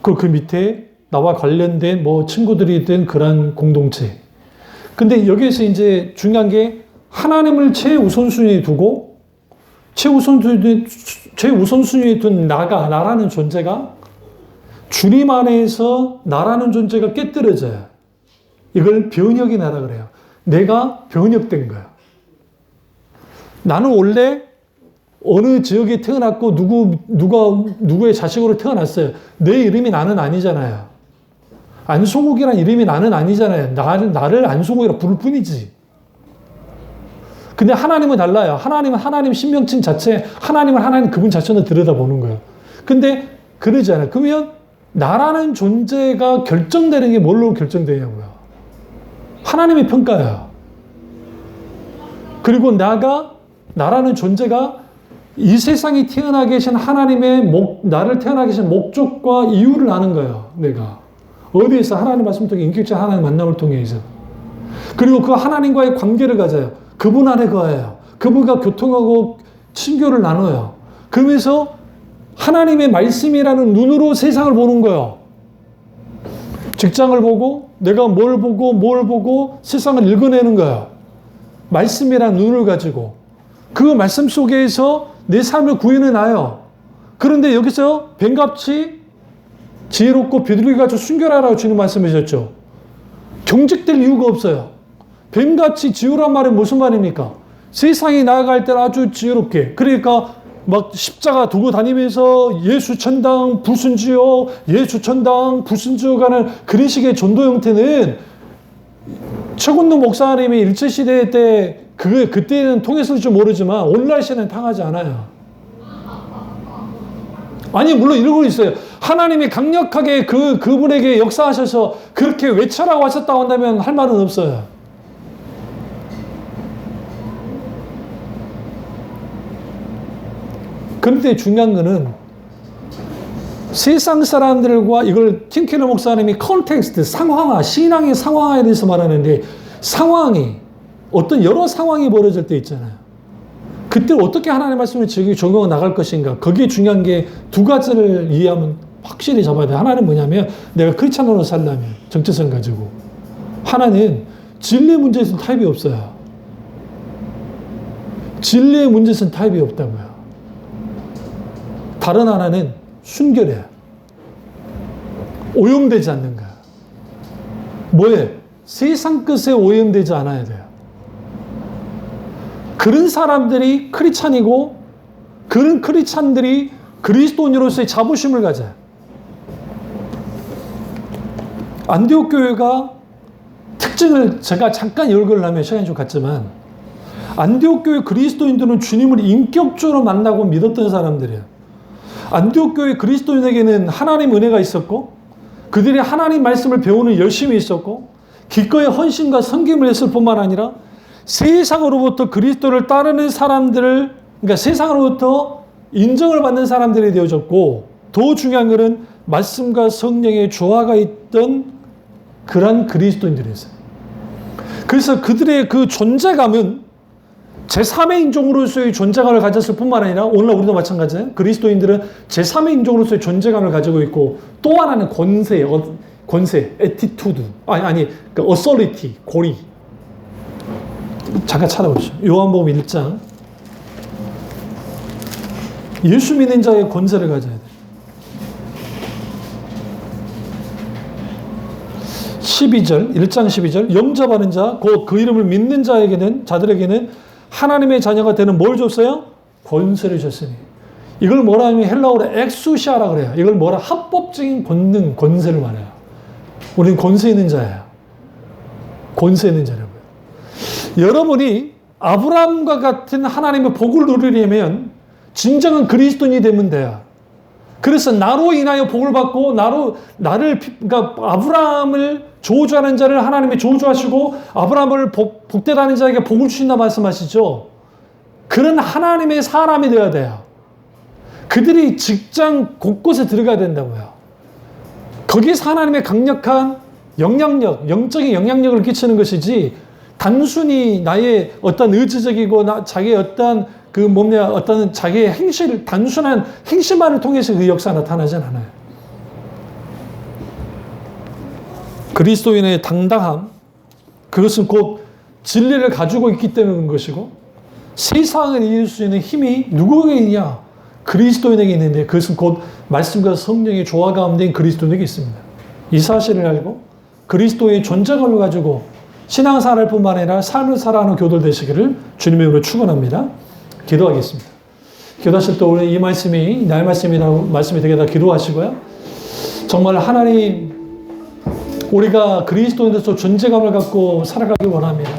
그리고 그 밑에 나와 관련된 뭐 친구들이든 그런 공동체. 근데 여기에서 이제 중요한 게 하나님을 최우선순위에 두고 최우선순위에 둔 나라는 존재가 주님 안에서 나라는 존재가 깨뜨려져요. 이걸 변혁의 나라 그래요. 내가 변혁된 거야. 나는 원래 어느 지역에 태어났고 누구의 자식으로 태어났어요. 내 이름이 나는 아니잖아요. 안소국이란 이름이 나는 아니잖아요. 나를 안소국이라 부를 뿐이지. 근데 하나님은 달라요. 하나님은 하나님 신명칭 자체, 하나님 그분 자체는 들여다보는 거예요. 근데 그러지 않아요. 그러면 나라는 존재가 결정되는 게 뭘로 결정되냐고요. 하나님의 평가야. 그리고 나라는 존재가 이 세상에 태어나 계신 나를 태어나 계신 목적과 이유를 아는 거예요. 내가. 어디에서 하나님 말씀을 통해 인격적 하나님 만남을 통해서. 그리고 그 하나님과의 관계를 가져요. 그분 안에 거해요. 그분과 교통하고 친교를 나눠요. 그러면서 하나님의 말씀이라는 눈으로 세상을 보는 거예요. 직장을 보고 내가 뭘 보고 세상을 읽어내는 거예요. 말씀이라는 눈을 가지고. 그 말씀 속에서 내 삶을 구현해 놔요. 그런데 여기서 뱀같이 지혜롭고 비둘기같이 순결하라고 주님 말씀하셨죠. 경직될 이유가 없어요. 뱀같이 지혜란 말은 무슨 말입니까? 세상에 나아갈 때는 아주 지혜롭게. 그러니까 막 십자가 두고 다니면서 예수 천당 불순지요, 예수 천당 불순지요 가는 그런 식의 전도 형태는 최군도 목사님이 일제시대 때 그때는 통했을지 모르지만 오늘날 시대는 당하지 않아요. 아니 물론 이러고 있어요. 하나님이 강력하게 그분에게 역사하셔서 그렇게 외쳐라고 하셨다고 한다면 할 말은 없어요. 그런데 중요한 거는 세상 사람들과 이걸 팀 켈러 목사님이 컨텍스트, 상황화, 신앙의 상황화에 대해서 말하는데 상황이 어떤 여러 상황이 벌어질 때 있잖아요. 그때 어떻게 하나님의 말씀을 적용해 나갈 것인가. 거기에 중요한 게 두 가지를 이해하면 확실히 잡아야 돼요. 하나는 뭐냐면 내가 크리스찬으로 살려면 정체성 가지고. 하나는 진리의 문제에서는 타협이 없어요. 진리의 문제에서는 타협이 없다고요. 다른 하나는 순결해요. 오염되지 않는 거야. 뭐예요? 세상 끝에 오염되지 않아야 돼요. 그런 사람들이 크리스찬이고 그런 크리스찬들이 그리스도인으로서의 자부심을 가져요. 안디옥 교회가 특징을 제가 잠깐 열거를 하면 시간이 좀 갔지만 안디옥 교회 그리스도인들은 주님을 인격적으로 만나고 믿었던 사람들이에요. 안디옥 교회 그리스도인에게는 하나님 은혜가 있었고 그들이 하나님 말씀을 배우는 열심이 있었고 기꺼이 헌신과 섬김을 했을 뿐만 아니라 세상으로부터 그리스도를 따르는 사람들을, 그러니까 세상으로부터 인정을 받는 사람들이 되어졌고, 더 중요한 것은 말씀과 성령의 조화가 있던 그런 그리스도인들이었어요. 그래서 그들의 그 존재감은 제3의 인종으로서의 존재감을 가졌을 뿐만 아니라 오늘날 우리도 마찬가지예요. 그리스도인들은 제3의 인종으로서의 존재감을 가지고 있고 또 하나는 권세, 애티튜드, 그 authority, 고리. 잠깐 찾아보시죠. 요한복음 1장. 예수 믿는 자의 권세를 가져야 돼. 12절, 1장 12절. 영접하는 자, 곧 그 이름을 믿는 자들에게는 하나님의 자녀가 되는 뭘 줬어요? 권세를 줬으니. 이걸 뭐라 하면 헬라어로 엑수시아라 그래요. 이걸 뭐라 합법적인 권능, 권세를 말해요. 우리는 권세 있는 자예요. 권세 있는 자라고요. 여러분이 아브라함과 같은 하나님의 복을 누리려면 진정한 그리스도인이 되면 돼요. 그래서 나로 인하여 복을 받고 그러니까 아브라함을 저주하는 자를 하나님이 저주하시고 아브라함을 복되다는 자에게 복을 주신다 말씀하시죠. 그런 하나님의 사람이 되어야 돼요. 그들이 직장 곳곳에 들어가야 된다고요. 거기서 하나님의 강력한 영향력, 영적인 영향력을 끼치는 것이지 단순히 나의 어떤 의지적이고 자기의 어떤 어떤 자기의 행실, 단순한 행실만을 통해서 그 역사가 나타나진 않아요. 그리스도인의 당당함, 그것은 곧 진리를 가지고 있기 때문인 것이고 세상을 이길 수 있는 힘이 누구에게 있냐? 그리스도인에게 있는데 그것은 곧 말씀과 성령의 조화 가운데 그리스도인에게 있습니다. 이 사실을 알고 그리스도의 존재감을 가지고 신앙생활을 뿐만 아니라 삶을 살아가는 교도들 되시기를 주님의 이름으로 축원합니다. 기도하겠습니다. 기도하실 때 오늘 이 말씀이 나의 말씀이 되게 다 기도하시고요. 정말 하나님, 우리가 그리스도인으로서 존재감을 갖고 살아가기 원합니다.